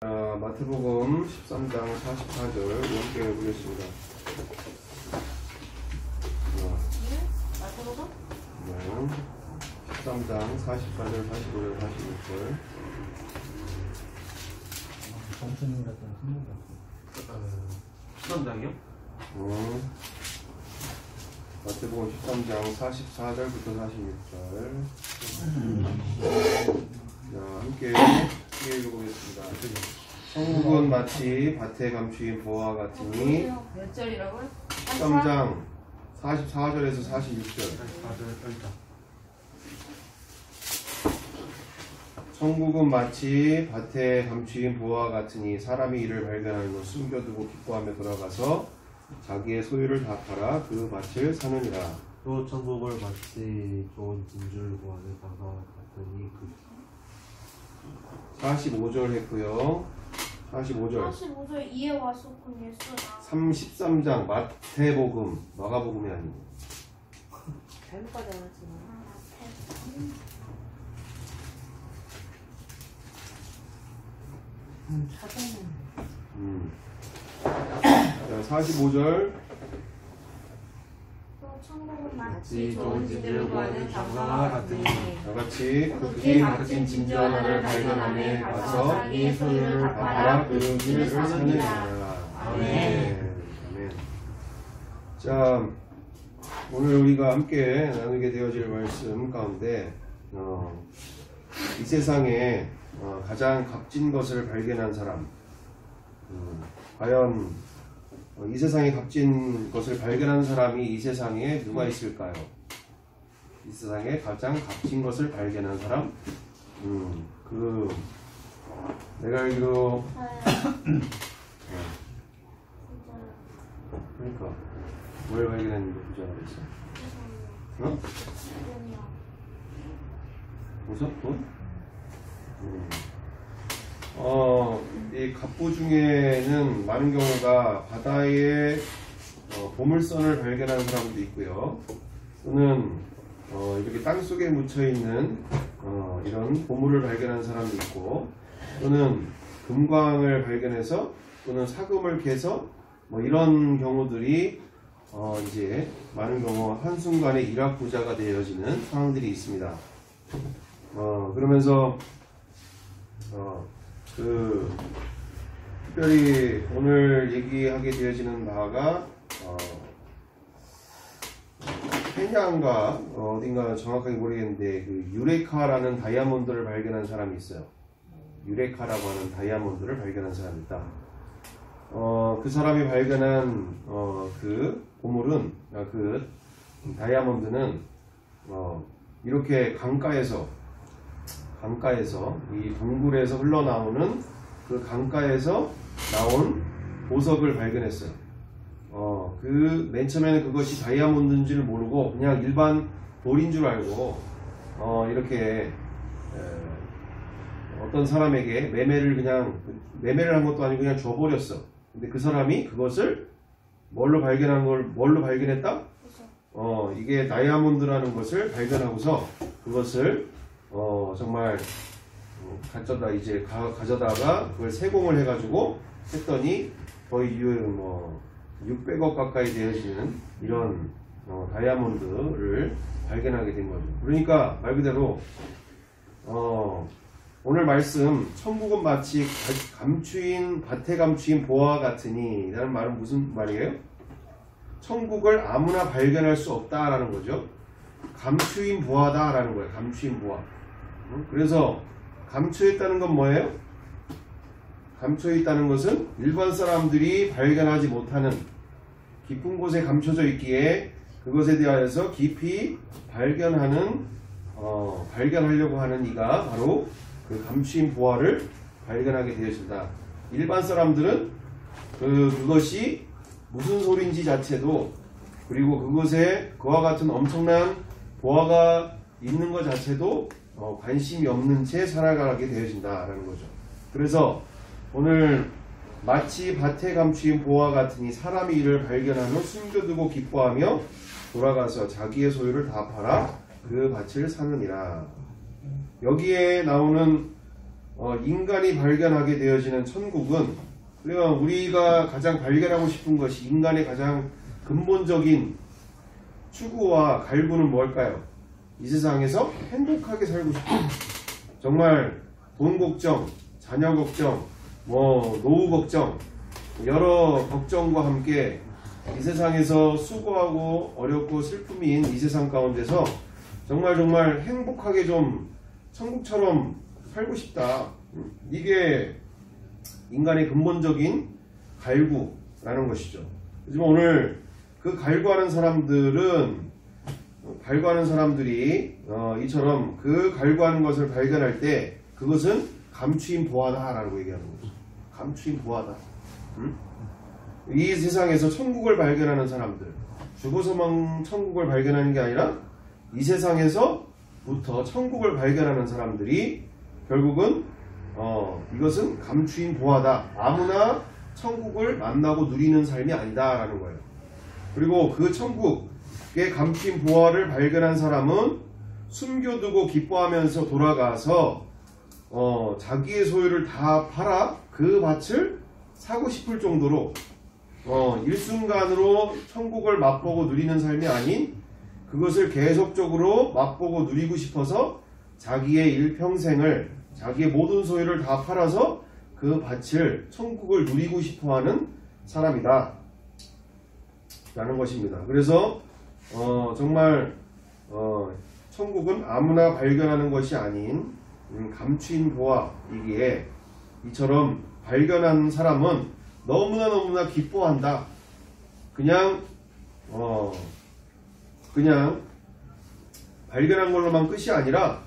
마태복음 13장 44절 함께 보겠습니다. 마태복음? 네. 13장 44절, 45절, 46절. 정신이 같은 생각. 13장이요? 마태복음 13장 44절부터 46절. 자, 함께 읽어보겠습니다. 천국은 마치 밭에 감추인 보화 같으니. 몇 절이라고요? 13장 44절에서 46절. 천국은 마치 밭에 감추인 보화 같으니 사람이 이를 발견하는 것 숨겨두고 기뻐하며 돌아가서 자기의 소유를 다 팔아 그 밭을 사느니라. 또 천국을 마치 좋은 진주를 구하는 바가 같으니 45절 했고요. 45절 45절 이해 왔었군 예수나 33장 마태복음, 마가복음이 아니고 잘못까지 안 했지만 자, 45절 또 천국은 마치 마치 좋은 진주를 구하는 장사와 같으니 다같이 극히 값진 진주 하나를 발견함에 가서 자기의 소유를 다 팔아 그 길을 사느니라. 아멘. 아멘. 자, 오늘 우리가 함께 나누게 되어질 말씀 가운데 이 세상에 가장 값진 것을 발견한 사람, 과연 이 세상에 값진 것을 발견한 사람이 이 세상에 누가 있을까요? 이 세상에 가장 값진 것을 발견한 사람? 내가 알기로 그러니까 뭘 발견했는데 부자가 됐어? 어? 무슨 돈? 이 갑부 중에는 많은 경우가 바다에 보물선을 발견하는 사람도 있고요. 또는 이렇게 땅 속에 묻혀 있는 이런 보물을 발견한 사람도 있고, 또는 금광을 발견해서 또는 사금을 캐서 뭐 이런 경우들이 이제 많은 경우 한순간에 일확부자가 되어지는 상황들이 있습니다. 그러면서 특별히 오늘 얘기하게 되어지는 바가 케냐인가 어딘가 정확하게 모르겠는데 그 유레카라는 다이아몬드를 발견한 사람이 있어요. 유레카라고 하는 다이아몬드를 발견한 사람이 있다. 그 사람이 발견한 그 보물은 그 다이아몬드는 이렇게 강가에서 이 동굴에서 흘러나오는 그 강가에서 나온 보석을 발견했어요. 그 맨 처음에는 그것이 다이아몬드인 줄 모르고 그냥 일반 돌인 줄 알고 이렇게 어떤 사람에게 매매를 한 것도 아니고 그냥 줘버렸어. 근데 그 사람이 그것을 뭘로 발견했다? 이게 다이아몬드라는 것을 발견하고서 그것을 정말 가져다가 그걸 세공을 해가지고 했더니 거의 600억 가까이 되어지는 이런 다이아몬드를 발견하게 된 거죠. 그러니까 말 그대로 오늘 말씀 천국은 마치 밭에 감추인 보화 같으니 라는 말은 무슨 말이에요? 천국을 아무나 발견할 수 없다라는 거죠. 감추인 보화다라는 거예요. 감추인 보화. 그래서 감춰있다는 건 뭐예요? 감춰있다는 것은 일반 사람들이 발견하지 못하는 깊은 곳에 감춰져 있기에 그것에 대하여서 깊이 발견하려고 하는 이가 바로 그 감추인 보화를 발견하게 되었습니다. 일반 사람들은 그것이 무슨 소리인지 자체도, 그리고 그것에 그와 같은 엄청난 보화가 있는 것 자체도 관심이 없는 채 살아가게 되어진다라는 거죠. 그래서 오늘 마치 밭에 감추인 보화 같으니 사람이 이를 발견한 후 숨겨두고 기뻐하며 돌아가서 자기의 소유를 다 팔아 그 밭을 사느니라. 여기에 나오는 인간이 발견하게 되어지는 천국은, 그러니까 우리가 가장 발견하고 싶은 것이, 인간의 가장 근본적인 추구와 갈구는 뭘까요? 이 세상에서 행복하게 살고 싶다. 정말 돈 걱정, 자녀 걱정, 노후 걱정, 여러 걱정과 함께 이 세상에서 수고하고 어렵고 슬픔인 이 세상 가운데서 정말 행복하게 좀 천국처럼 살고 싶다. 이게 인간의 근본적인 갈구라는 것이죠. 하지만 오늘 그 갈구하는 사람들이 이처럼 그 갈구하는 것을 발견할 때 그것은 감추인 보화다라고 얘기하는 거죠. 감추인 보화다. 이 세상에서 천국을 발견하는 사람들, 죽어서만 천국을 발견하는 게 아니라 이 세상에서부터 천국을 발견하는 사람들이 결국은 이것은 감추인 보화다. 아무나 천국을 만나고 누리는 삶이 아니다라는 거예요. 그리고 그 천국의 감추인 보화를 발견한 사람은 숨겨두고 기뻐하면서 돌아가서 자기의 소유를 다 팔아 그 밭을 사고 싶을 정도로 일순간으로 천국을 맛보고 누리는 삶이 아닌 그것을 계속적으로 맛보고 누리고 싶어서 자기의 일평생을, 자기의 모든 소유를 다 팔아서 그 밭을, 천국을 누리고 싶어하는 사람이다 라는 것입니다. 그래서 정말 천국은 아무나 발견하는 것이 아닌 감추인 보화이기에 이처럼 발견한 사람은 너무나 기뻐한다. 그냥 발견한 걸로만 끝이 아니라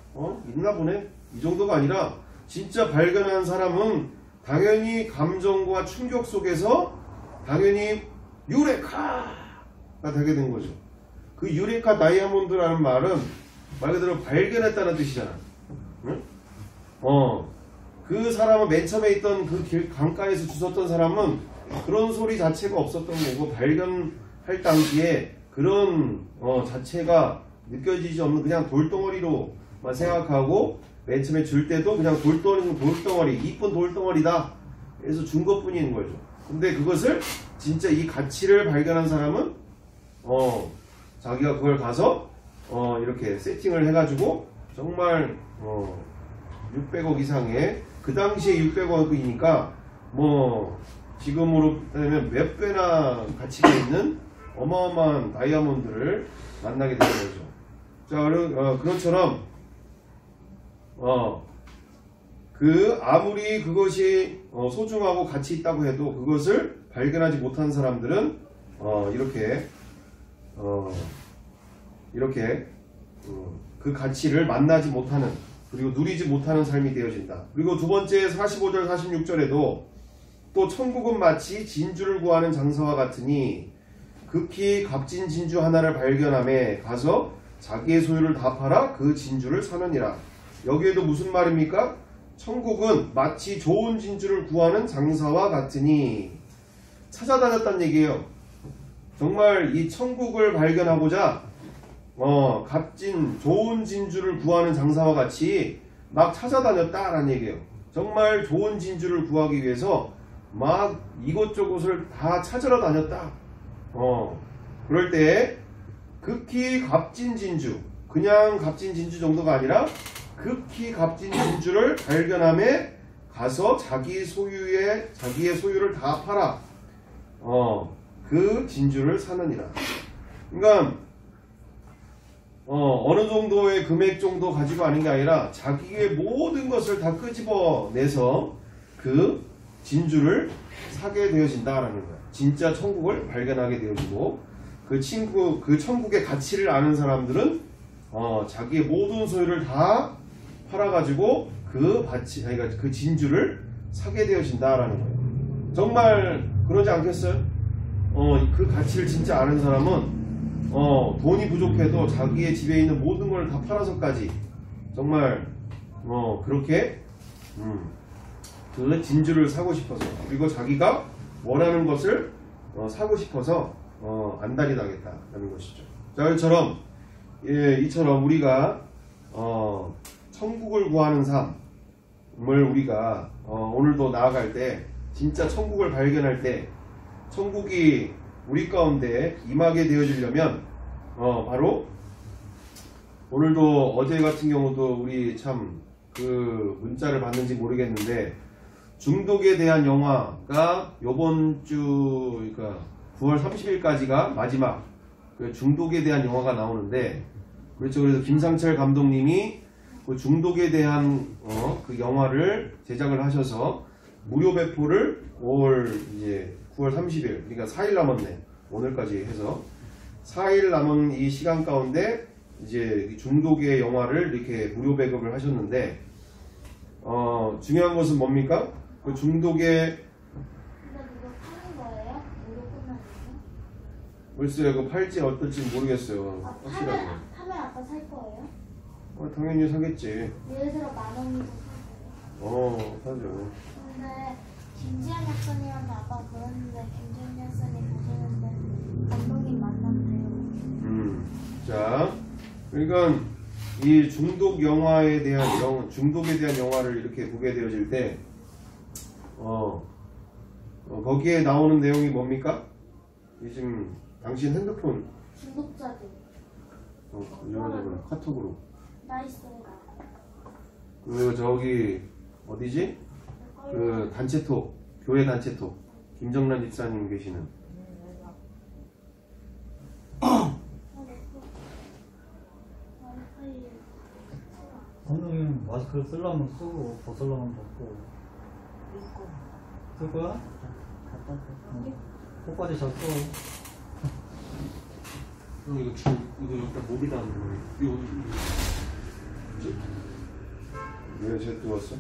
있나 보네 이 정도가 아니라 진짜 발견한 사람은 당연히 감정과 충격 속에서 당연히 유레카가 되게 된 거죠. 그 유레카 다이아몬드라는 말은 말 그대로 발견했다는 뜻이잖아. 응? 그 사람은 맨 처음에 있던 그 강가에서 주웠던 사람은 그런 소리 자체가 없었던 거고, 발견할 당시에 그런 자체가 느껴지지 없는 그냥 돌덩어리로만 생각하고 맨 처음에 줄 때도 그냥 돌덩어리, 이쁜 돌덩어리다 그래서 준 것뿐인 거죠. 근데 그것을 진짜 이 가치를 발견한 사람은 자기가 그걸 가서 이렇게 세팅을 해가지고 정말 600억 이상의, 그 당시에 600억이니까 지금으로 따지면 몇 배나 가치가 있는 어마어마한 다이아몬드를 만나게 되는 거죠. 자, 그것처럼 아무리 그것이 소중하고 가치 있다고 해도 그것을 발견하지 못한 사람들은 이렇게 그 가치를 만나지 못하는, 그리고 누리지 못하는 삶이 되어진다. 그리고 두 번째 45절 46절에도 또 천국은 마치 진주를 구하는 장사와 같으니 극히 값진 진주 하나를 발견함에 가서 자기의 소유를 다 팔아 그 진주를 사느니라. 여기에도 무슨 말입니까? 천국은 마치 좋은 진주를 구하는 장사와 같으니, 찾아다녔단 얘기예요. 정말 이 천국을 발견하고자 값진 좋은 진주를 구하는 장사와 같이 막 찾아다녔다라는 얘기예요. 정말 좋은 진주를 구하기 위해서 막 이곳저곳을 다 찾으러 다녔다. 그럴 때 극히 값진 진주, 그냥 값진 진주 정도가 아니라 극히 값진 진주를 발견함에 가서 자기의 소유를 다 팔아 그 진주를 사느니라. 그러니까 어느 정도의 금액 정도 가지고 하는 게 아니라 자기의 모든 것을 다 끄집어내서 그 진주를 사게 되어진다라는 거야. 진짜 천국을 발견하게 되어지고, 그 천국의 가치를 아는 사람들은 자기의 모든 소유를 다 팔아가지고 그러니까 그 진주를 사게 되어진다라는 거예요. 정말 그러지 않겠어요? 그 가치를 진짜 아는 사람은 돈이 부족해도 자기의 집에 있는 모든 걸 다 팔아서까지 정말 그렇게 그 진주를 사고 싶어서, 그리고 자기가 원하는 것을 사고 싶어서 안달이 나겠다라는 것이죠. 자, 이처럼 우리가 천국을 구하는 삶, 우리가 오늘도 나아갈 때 진짜 천국을 발견할 때 천국이 우리 가운데 임하게 되어지려면 바로 오늘도 어제 같은 경우도 우리 참 그 문자를 받는지 모르겠는데 중독에 대한 영화가 요번 주 그러니까 9월 30일까지가 마지막 그 중독에 대한 영화가 나오는데 그렇죠. 그래서 김상철 감독님이 그 중독에 대한 그 영화를 제작을 하셔서 무료 배포를 9월 30일 그러니까 4일 남았네. 오늘까지 해서 4일 남은 이 시간 가운데 이제 중독의 영화를 이렇게 무료 배급을 하셨는데 중요한 것은 뭡니까? 그 중독의 근데 그거 파는 거예요? 무료 끝나는 글쎄요 그 팔지 어떨지 모르겠어요. 거? 확실하게. 파면 아빠 살 거예요? 당연히 사겠지. 예를 들어 10,000원이도 사세요? 사죠. 근데 김지현 약사님한테 아빠가 그랬는데 김지현 약사님 보시는데 감독님 만난대요. 자, 그러니까 이 중독 영화에 대한 중독에 대한 영화를 이렇게 보게 되어질 때, 거기에 나오는 내용이 뭡니까? 이 지금 당신 핸드폰 중독자들 전화적으로 카톡으로 나 있어요. 그 저기 어디지? 그 단체톡 교회 단체톡 김정란 집사님 계시는 감독님 마스크를 쓰려면 쓰고 벗으려면 벗고 쓸 거야? 코까지 잘 써. 이거 일단 목에다 하는 거예요. 이거 왜 쟤 들어왔어?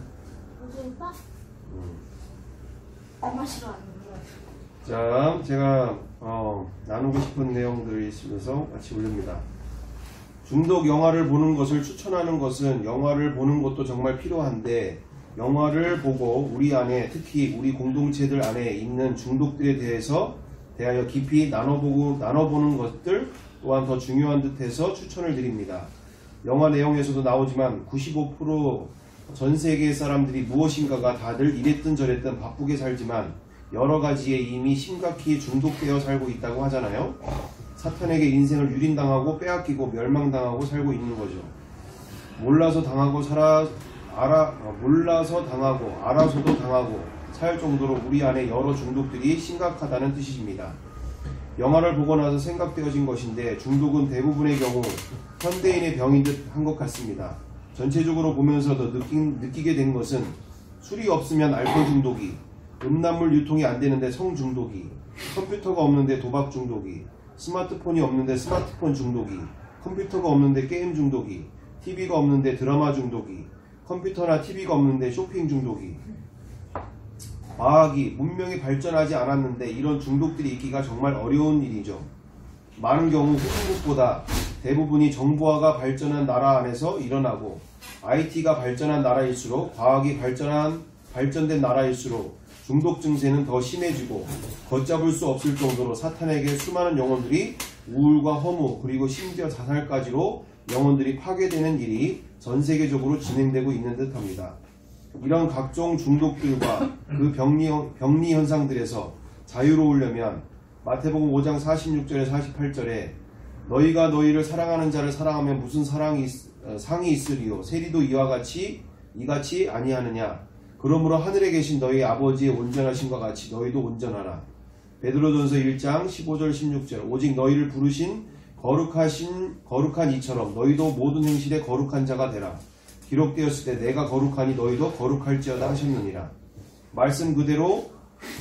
요즘 오빠? 엄마 싫어하는데. 자, 제가 나누고 싶은 내용들이 있으면서 같이 올립니다. 중독 영화를 보는 것을 추천하는 것은 영화를 보는 것도 정말 필요한데 영화를 보고 우리 안에 특히 우리 공동체들 안에 있는 중독들에 대하여 깊이 나눠보는 것들 또한 더 중요한 듯해서 추천을 드립니다. 영화 내용에서도 나오지만 95% 전 세계 사람들이 무엇인가가 다들 이랬든 저랬든 바쁘게 살지만 여러 가지에 이미 심각히 중독되어 살고 있다고 하잖아요. 사탄에게 인생을 유린당하고 빼앗기고 멸망당하고 살고 있는 거죠. 몰라서 당하고 알아서도 당하고 살 정도로 우리 안에 여러 중독들이 심각하다는 뜻입니다. 영화를 보고 나서 생각되어진 것인데 중독은 대부분의 경우 현대인의 병인 듯 한 것 같습니다. 전체적으로 보면서도 느끼게 된 것은 술이 없으면 알코올 중독이, 음란물 유통이 안 되는데 성 중독이, 컴퓨터가 없는데 도박 중독이, 스마트폰이 없는데 스마트폰 중독이, 컴퓨터가 없는데 게임 중독이, TV가 없는데 드라마 중독이, 컴퓨터나 TV가 없는데 쇼핑 중독이. 과학이 문명이 발전하지 않았는데 이런 중독들이 있기가 정말 어려운 일이죠. 많은 경우 후진국보다 대부분이 정보화가 발전한 나라 안에서 일어나고 IT가 발전한 나라일수록 과학이 발전된 나라일수록 중독 증세는 더 심해지고 걷잡을 수 없을 정도로 사탄에게 수많은 영혼들이 우울과 허무 그리고 심지어 자살까지로 영혼들이 파괴되는 일이 전 세계적으로 진행되고 있는 듯합니다. 이런 각종 중독들과 그 병리 현상들에서 자유로우려면 마태복음 5장 46절에 48절에 너희가 너희를 사랑하는 자를 사랑하면 무슨 상이 있으리요 세리도 이같이 아니하느냐 그러므로 하늘에 계신 너희 아버지의 온전하심과 같이 너희도 온전하라. 베드로전서 1장 15절 16절 오직 너희를 부르신 거룩한 이처럼 너희도 모든 행실에 거룩한 자가 되라. 기록되었을 때 내가 거룩하니 너희도 거룩할지어다 하셨느니라. 말씀 그대로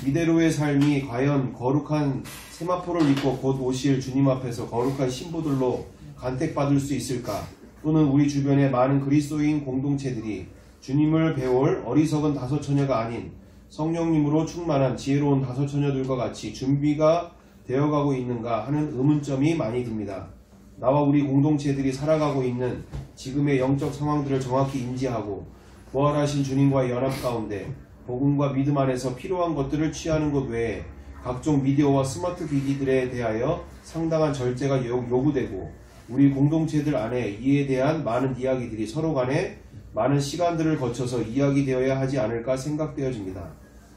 이대로의 삶이 과연 거룩한 세마포를 입고 곧 오실 주님 앞에서 거룩한 신부들로 간택받을 수 있을까? 또는 우리 주변의 많은 그리스도인 공동체들이 주님을 배울 어리석은 다섯 처녀가 아닌 성령님으로 충만한 지혜로운 다섯 처녀들과 같이 준비가 되어가고 있는가 하는 의문점이 많이 듭니다. 나와 우리 공동체들이 살아가고 있는 지금의 영적 상황들을 정확히 인지하고 부활하신 주님과의 연합 가운데 복음과 믿음 안에서 필요한 것들을 취하는 것 외에 각종 미디어와 스마트 기기들에 대하여 상당한 절제가 요구되고 우리 공동체들 안에 이에 대한 많은 이야기들이 서로 간에 많은 시간들을 거쳐서 이야기되어야 하지 않을까 생각되어집니다.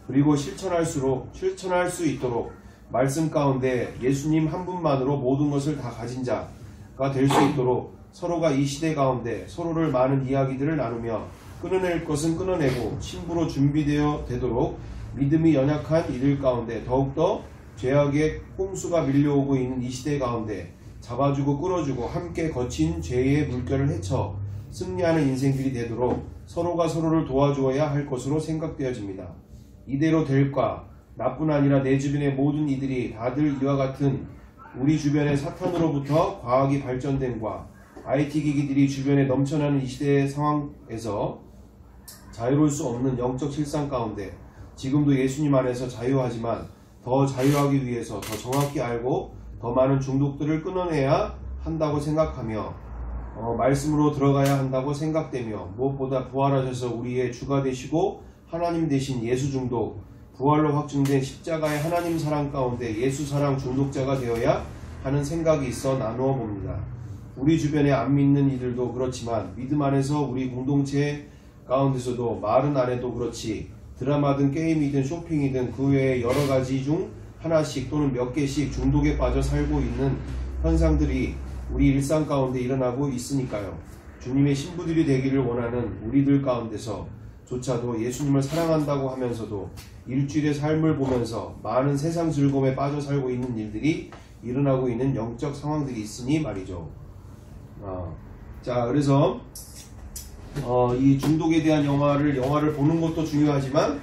그리고 실천할 수 있도록 말씀 가운데 예수님 한 분만으로 모든 것을 다 가진 자가 될 수 있도록 서로가 이 시대 가운데 서로를 많은 이야기들을 나누며 끊어낼 것은 끊어내고 친구로 준비되어 되도록 믿음이 연약한 이들 가운데 더욱더 죄악의 꼼수가 밀려오고 있는 이 시대 가운데 잡아주고 끌어주고 함께 거친 죄의 물결을 헤쳐 승리하는 인생들이 되도록 서로가 서로를 도와주어야 할 것으로 생각되어집니다. 이대로 될까? 나뿐 아니라 내 주변의 모든 이들이 다들 이와 같은 우리 주변의 사탄으로부터 과학이 발전됨과 IT 기기들이 주변에 넘쳐나는 이 시대의 상황에서 자유로울 수 없는 영적 실상 가운데 지금도 예수님 안에서 자유하지만 더 자유하기 위해서 더 정확히 알고 더 많은 중독들을 끊어내야 한다고 생각하며 말씀으로 들어가야 한다고 생각되며 무엇보다 부활하셔서 우리의 주가 되시고 하나님 되신 예수 중독, 부활로 확증된 십자가의 하나님 사랑 가운데 예수 사랑 중독자가 되어야 하는 생각이 있어 나누어 봅니다. 우리 주변에 안 믿는 이들도 그렇지만 믿음 안에서 우리 공동체 가운데서도 말은 안 해도 그렇지 드라마든 게임이든 쇼핑이든 그 외에 여러 가지 중 하나씩 또는 몇 개씩 중독에 빠져 살고 있는 현상들이 우리 일상 가운데 일어나고 있으니까요. 주님의 신부들이 되기를 원하는 우리들 가운데서 조차도 예수님을 사랑한다고 하면서도 일주일의 삶을 보면서 많은 세상 즐거움에 빠져 살고 있는 일들이 일어나고 있는 영적 상황들이 있으니 말이죠. 자, 그래서 이 중독에 대한 영화를 보는 것도 중요하지만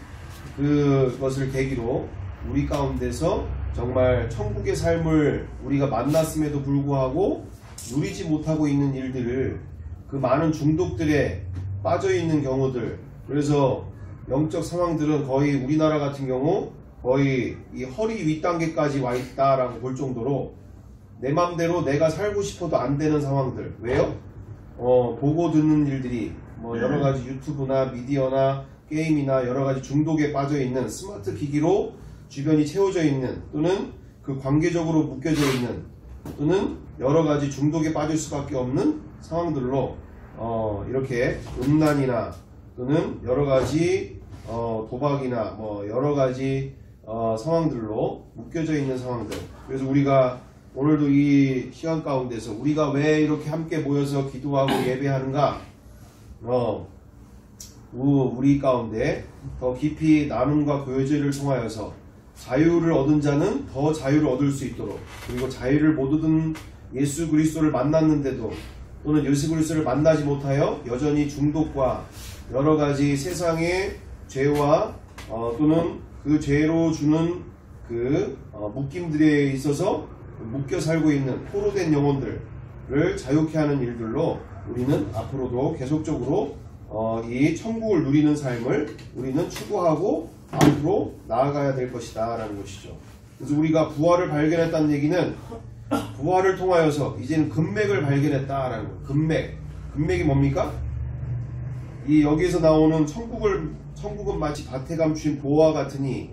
그것을 계기로 우리 가운데서 정말 천국의 삶을 우리가 만났음에도 불구하고 누리지 못하고 있는 일들을 그 많은 중독들에 빠져 있는 경우들, 그래서 영적 상황들은 거의 우리나라 같은 경우 거의 이 허리 윗단계까지 와 있다라고 볼 정도로 내 맘대로 내가 살고 싶어도 안 되는 상황들. 왜요? 보고 듣는 일들이 뭐 여러 가지 유튜브나 미디어나 게임이나 여러 가지 중독에 빠져 있는 스마트 기기로 주변이 채워져 있는 또는 그 관계적으로 묶여져 있는 또는 여러 가지 중독에 빠질 수밖에 없는 상황들로 이렇게 음란이나 또는 여러 가지 도박이나 뭐 여러 가지 상황들로 묶여져 있는 상황들. 그래서 우리가 오늘도 이 시간 가운데서 우리가 왜 이렇게 함께 모여서 기도하고 예배하는가? 우리 가운데 더 깊이 나눔과 교제를 통하여서 자유를 얻은 자는 더 자유를 얻을 수 있도록, 그리고 자유를 못 얻은 예수 그리스도를 만났는데도 또는 예수 그리스도를 만나지 못하여 여전히 중독과 여러 가지 세상의 죄와 또는 그 죄로 주는 그 묶임들에 있어서 묶여 살고 있는 포로된 영혼들을 자유케 하는 일들로 우리는 앞으로도 계속적으로 이 천국을 누리는 삶을 우리는 추구하고 앞으로 나아가야 될 것이다 라는 것이죠. 그래서 우리가 부활을 발견했다는 얘기는 부활을 통하여서 이제는 금맥을 발견했다라는 거예요. 금맥이 뭡니까? 이 여기에서 나오는 천국은 마치 밭에 감춘 보화 같으니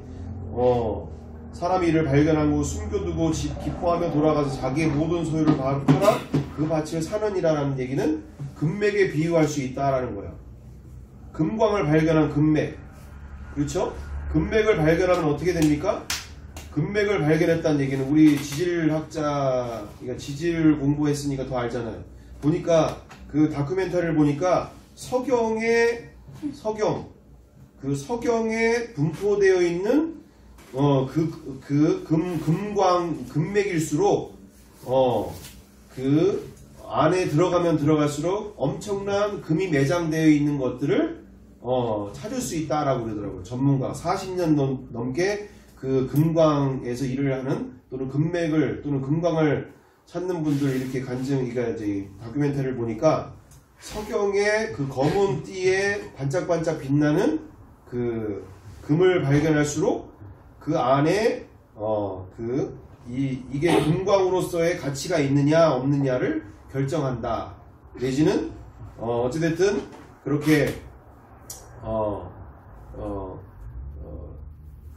사람이 이를 발견하고 숨겨두고 기뻐하며 돌아가서 자기의 모든 소유를 팔아 그 밭을 사느니라는 얘기는 금맥에 비유할 수 있다라는 거예요. 금광을 발견한 금맥, 그렇죠? 금맥을 발견하면 어떻게 됩니까? 금맥을 발견했다는 얘기는 우리 지질학자, 그러니까 지질 공부했으니까 더 알잖아요. 보니까 그 다큐멘터리를 보니까 서경에 분포되어 있는 금맥일수록 그 안에 들어가면 들어갈수록 엄청난 금이 매장되어 있는 것들을 찾을 수 있다라고 그러더라고요. 전문가 40년 넘게 그 금광에서 일을 하는 또는 금맥을 또는 금광을 찾는 분들 이렇게 그러니까 이제 다큐멘터리를 보니까 서경의 그 검은 띠에 반짝반짝 빛나는 그 금을 발견할수록 그 안에 이게 금광으로서의 가치가 있느냐 없느냐를 결정한다. 내지는 어찌됐든 그렇게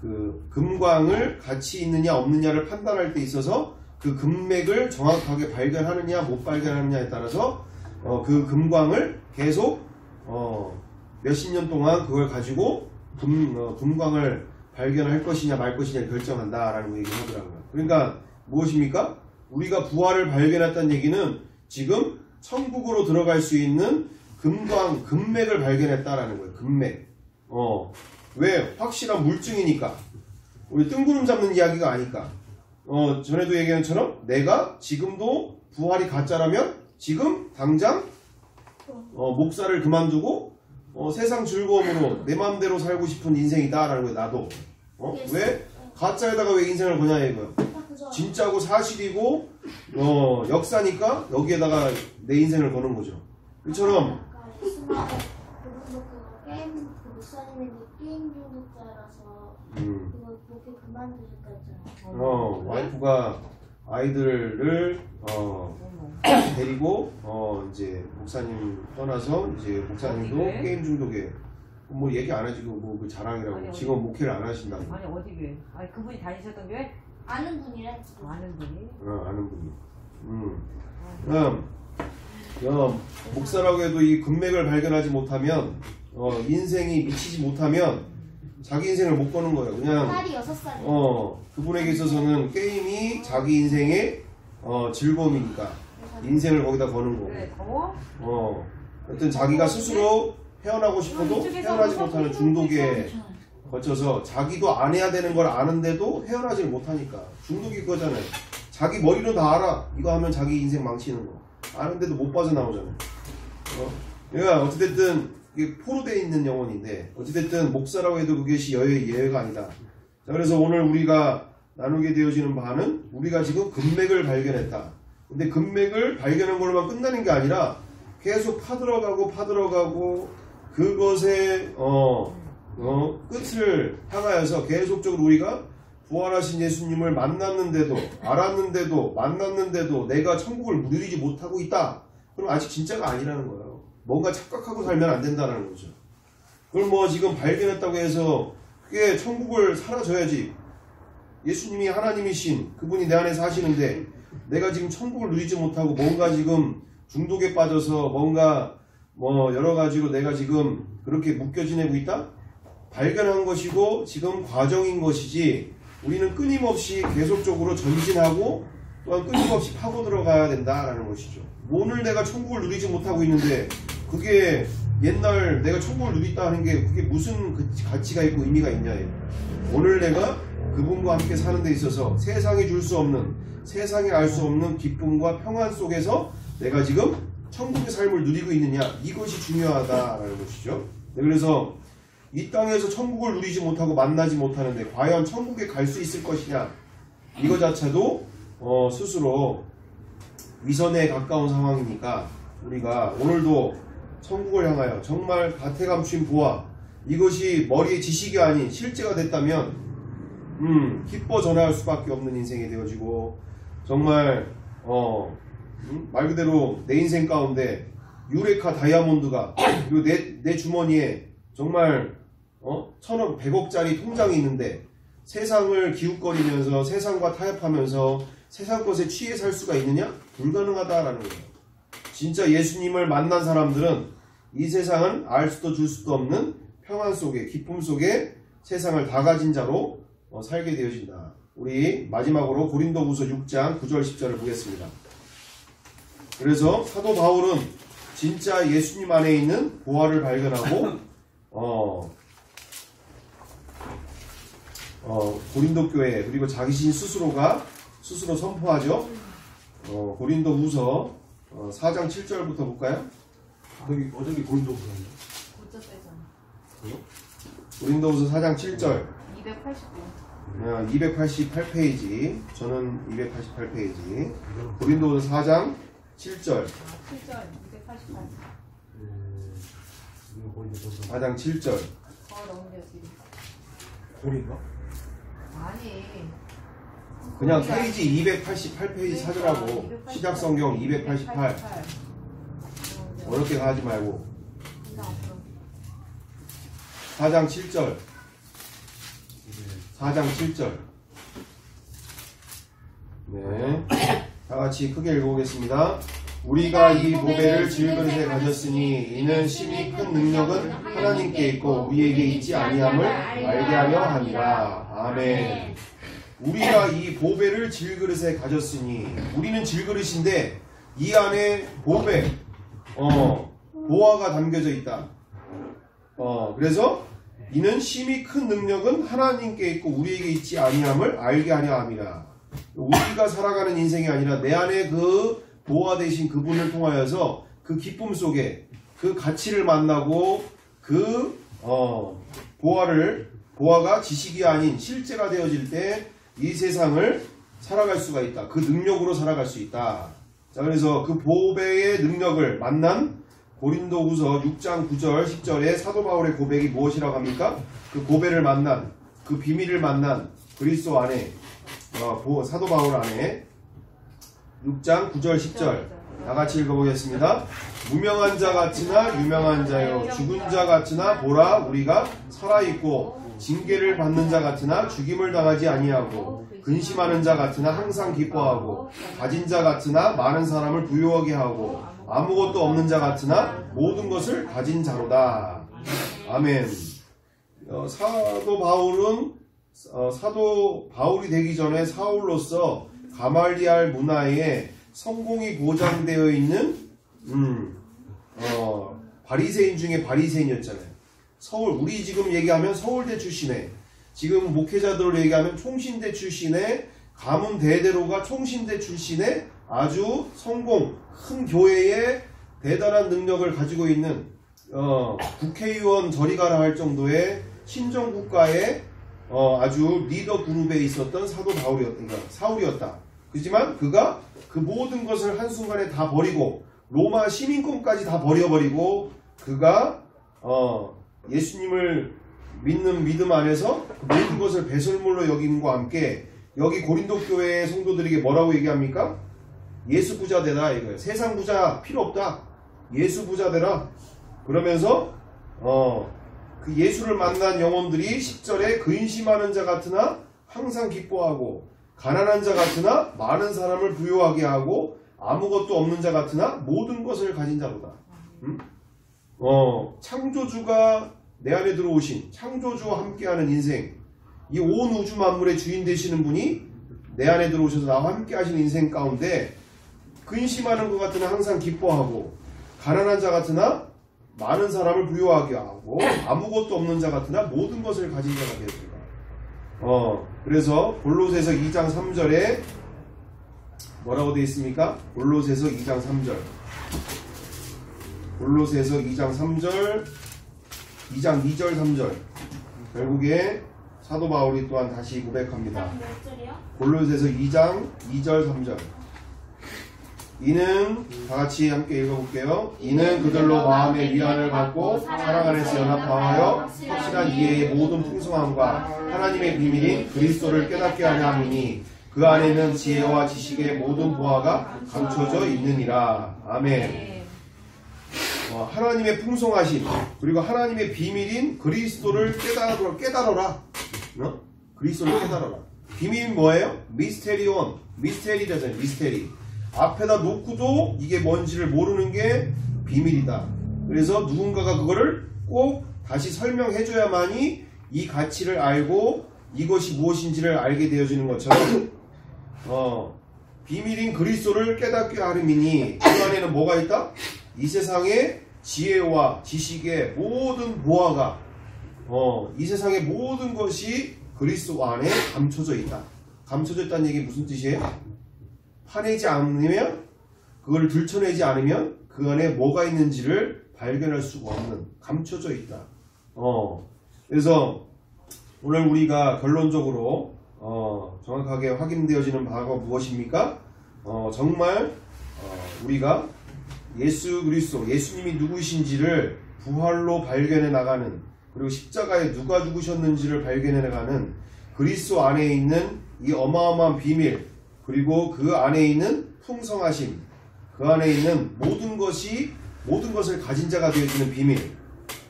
그 금광을 가치 있느냐 없느냐를 판단할 때 있어서 그 금맥을 정확하게 발견하느냐 못 발견하느냐에 따라서 그 금광을 계속 몇십 년 동안 그걸 가지고 금광을 발견할 것이냐 말 것이냐를 결정한다라는 얘기를 하더라고요. 그러니까 무엇입니까? 우리가 부활을 발견했다는 얘기는 지금 천국으로 들어갈 수 있는 금광, 금맥을 발견했다라는 거예요. 금맥. 왜? 확실한 물증이니까. 우리 뜬구름 잡는 이야기가 아니까. 전에도 얘기한 것처럼 내가 지금도 부활이 가짜라면 지금 당장 목사를 그만두고 세상 즐거움으로 내 마음대로 살고 싶은 인생이다라는 거예요. 나도. 왜? 가짜에다가 왜 인생을 거냐 이거예요. 진짜고 사실이고 역사니까 여기에다가 내 인생을 거는 거죠. 그처럼 게임 목사님이 게임 중독자라서 그거 목에 그만두셨다 했잖아요. 와이프가 아이들을 데리고 이제 목사님 떠나서 이제 목사님도 어디에? 게임 중독에 뭐 얘기 안 하시고 뭐 그 자랑이라고 아니, 지금 목회를 안 하신다고. 아니 어디 교회? 아니 그분이 다니셨던 교회? 아는 분이래. 아는 분이? 아는 분이. 목사라고 해도 이 금맥을 발견하지 못하면 인생이 미치지 못하면 자기 인생을 못 거는 거예요. 그냥 딸이 6살이에요. 그분에게 있어서는 게임이 자기 인생의 즐거움이니까 인생을 거기다 거는 거고. 그래 더워? 여튼 자기가 스스로 헤어나고 싶어도 헤어나지 못하는 중독에 거쳐서 자기도 안 해야 되는 걸 아는데도 헤어나질 못하니까 중독이 그거잖아요. 자기 머리로 다 알아. 이거 하면 자기 인생 망치는 거 아는데도 못 빠져나오잖아요. 그러니까 어찌됐든 이게 포로되어 있는 영혼인데 어찌됐든 목사라고 해도 그것이 예외가 아니다. 자, 그래서 오늘 우리가 나누게 되어지는 바는 우리가 지금 금맥을 발견했다. 근데 금맥을 발견한 걸로만 끝나는 게 아니라 계속 파들어가고 그것의 끝을 향하여서 계속적으로 우리가 부활하신 예수님을 만났는데도 알았는데도 만났는데도 내가 천국을 누리지 못하고 있다. 그럼 아직 진짜가 아니라는 거예요. 뭔가 착각하고 살면 안 된다는 거죠. 그럼 뭐 지금 발견했다고 해서 그게 천국을 사라져야지. 예수님이 하나님이신 그분이 내 안에 사시는데 내가 지금 천국을 누리지 못하고 뭔가 지금 중독에 빠져서 뭔가 뭐 여러 가지로 내가 지금 그렇게 묶여 지내고 있다? 발견한 것이고 지금 과정인 것이지 우리는 끊임없이 계속적으로 전진하고 또한 끊임없이 파고 들어가야 된다라는 것이죠. 오늘 내가 천국을 누리지 못하고 있는데 그게 옛날 내가 천국을 누리다 하는 게 그게 무슨 가치가 있고 의미가 있냐예요. 오늘 내가 그분과 함께 사는 데 있어서 세상이 줄 수 없는 세상이 알 수 없는 기쁨과 평안 속에서 내가 지금 천국의 삶을 누리고 있느냐 이것이 중요하다라는 것이죠. 네, 그래서 이 땅에서 천국을 누리지 못하고 만나지 못하는데 과연 천국에 갈 수 있을 것이냐 이거 자체도 스스로 위선에 가까운 상황이니까 우리가 오늘도 천국을 향하여 정말 가태감추인 보아 이것이 머리의 지식이 아닌 실제가 됐다면 기뻐 전할 수밖에 없는 인생이 되어지고 정말 말 그대로 내 인생 가운데 유레카 다이아몬드가 그리고 내 주머니에 정말 1,000억 100억짜리 통장이 있는데 세상을 기웃거리면서 세상과 타협하면서 세상 것에 취해 살 수가 있느냐? 불가능하다라는 거예요. 진짜 예수님을 만난 사람들은 이 세상은 알 수도 줄 수도 없는 평안 속에 기쁨 속에 세상을 다 가진 자로 살게 되어진다. 우리 마지막으로 고린도후서 6장 9절 10절을 보겠습니다. 그래서 사도 바울은 진짜 예수님 안에 있는 부활을 발견하고 고린도 교회 그리고 자기 스스로가 스스로 선포하죠. 고린도후서 4장 7절부터 볼까요? 어저께 고린도후서 고쳐 빼잖아. 고린도후서 4장 7절 289. 288페이지 저는 288페이지 고린도후서 4장 7절 7절 288. 4장 7절 넘겨지. 고린가? 아니. 그냥 페이지 288페이지 찾으라고 시작성경 288 어렵게 가지 말고 4장 7절 4장 7절 네 다같이 크게 읽어보겠습니다. 우리가 이 보배를 질그릇에 가졌으니 이는 심히 큰 능력은 하나님께 있고 우리에게 있지 아니함을 알게 하려 함이라. 아멘. 우리가 이 보배를 질그릇에 가졌으니, 우리는 질그릇인데 이 안에 보배, 보화가 담겨져 있다. 그래서 이는 심히 큰 능력은 하나님께 있고 우리에게 있지 아니함을 알게 하려 함이라. 우리가 살아가는 인생이 아니라 내 안에 그 보화 되신 그분을 통하여서 그 기쁨 속에 그 가치를 만나고 그 보화가 지식이 아닌 실제가 되어질 때 이 세상을 살아갈 수가 있다. 그 능력으로 살아갈 수 있다. 자, 그래서 그 보배의 능력을 만난 고린도후서 6장 9절 10절에 사도 바울의 고백이 무엇이라고 합니까? 그 보배를 만난, 그 비밀을 만난 그리스도 안에, 사도 바울 안에 6장 9절 10절 다 같이 읽어보겠습니다. 무명한 자 같으나 유명한 자요, 죽은 자 같으나 보라 우리가 살아있고, 징계를 받는 자 같으나 죽임을 당하지 아니하고, 근심하는 자 같으나 항상 기뻐하고, 가진 자 같으나 많은 사람을 부유하게 하고, 아무것도 없는 자 같으나 모든 것을 가진 자로다. 아멘. 사도 바울이 되기 전에 사울로서 가말리알 문화에 성공이 보장되어 있는 바리새인 중에 바리새인이었잖아요. 우리 지금 얘기하면 서울대 출신의, 지금 목회자들로 얘기하면 총신대 출신의, 가문 대대로가 총신대 출신의 아주 성공, 큰 교회에 대단한 능력을 가지고 있는 국회의원 저리 가라 할 정도의 신정국가의 아주 리더 그룹에 있었던 사울이었다. 그렇지만 그가 그 모든 것을 한순간에 다 버리고 로마 시민권까지 다 버려버리고 그가 예수님을 믿는 믿음 안에서 그 모든 것을 배설물로 여김과 함께 여기 고린도 교회의 성도들에게 뭐라고 얘기합니까? 예수 부자 되라 이거예요. 세상 부자 필요 없다. 예수 부자 되라. 그러면서 그 예수를 만난 영혼들이 10절에 근심하는 자 같으나 항상 기뻐하고, 가난한 자 같으나 많은 사람을 부유하게 하고, 아무것도 없는 자 같으나 모든 것을 가진 자로다. 창조주가 내 안에 들어오신, 창조주와 함께하는 인생, 이 온 우주 만물의 주인 되시는 분이 내 안에 들어오셔서 나와 함께 하시는 인생 가운데 근심하는 것 같으나 항상 기뻐하고, 가난한 자 같으나 많은 사람을 부유하게 하고, 아무것도 없는 자 같으나 모든 것을 가진 자가 되었다. 그래서 골로새서 2장 3절에 뭐라고 되어 있습니까? 골로새서 2장 3절. 골로새서 2장 3절, 2장 2절 3절. 결국에 사도 바울이 또한 다시 고백합니다. 몇 절이요? 골로새서 2장 2절 3절. 이는 다같이 함께 읽어볼게요. 이는 그들로 마음의 위안을 받고 사랑 안에서 연합하여 확실한 이해의 모든 풍성함과 하나님의 비밀인 그리스도를 깨닫게 하려 함이니 그 안에는 지혜와 지식의 모든 보화가 감춰져 있느니라. 아멘. 하나님의 풍성하신, 그리고 하나님의 비밀인 그리스도를 깨달아라. 그리스도를 깨달아라. 비밀이 뭐예요? 미스테리온. 미스테리라잖아요. 미스테리. 앞에다 놓고도 이게 뭔지를 모르는 게 비밀이다. 그래서 누군가가 그거를 꼭 다시 설명해줘야만이 이 가치를 알고 이것이 무엇인지를 알게 되어지는 것처럼 비밀인 그리스도를 깨닫게 하름이니 그 안에는 뭐가 있다? 이 세상의 지혜와 지식의 모든 보화가 이 세상의 모든 것이 그리스도 안에 감춰져 있다. 감춰져 있다는 얘기 무슨 뜻이에요? 파내지 않으면, 그걸 들춰내지 않으면 그 안에 뭐가 있는지를 발견할 수가 없는, 감춰져 있다. 그래서 오늘 우리가 결론적으로 정확하게 확인되어지는 바가 무엇입니까? 정말 우리가 예수 그리스도, 예수님이 누구신지를 부활로 발견해 나가는, 그리고 십자가에 누가 죽으셨는지를 발견해 나가는 그리스도 안에 있는 이 어마어마한 비밀, 그리고 그 안에 있는 풍성하심, 그 안에 있는 모든 것을 가진 자가 되어지는 비밀,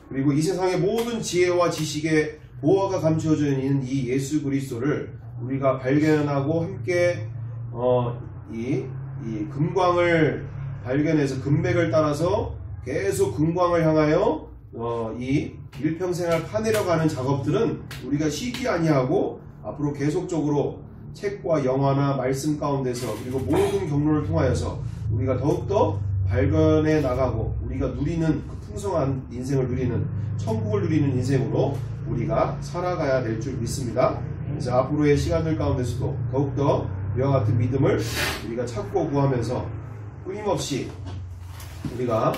그리고 이 세상의 모든 지혜와 지식의 보화가 감춰져 있는 이 예수 그리스도를 우리가 발견하고 함께 이 금광을 발견해서 금맥을 따라서 계속 금광을 향하여 이 일평생을 파내려가는 작업들은 우리가 쉬지 아니하고 앞으로 계속적으로 책과 영화나 말씀 가운데서 그리고 모든 경로를 통하여서 우리가 더욱더 발견해 나가고 우리가 누리는 그 풍성한 인생을 누리는 천국을 누리는 인생으로 우리가 살아가야 될 줄 믿습니다. 그래서 앞으로의 시간들 가운데서도 더욱더 이와 같은 믿음을 우리가 찾고 구하면서 끊임없이 우리가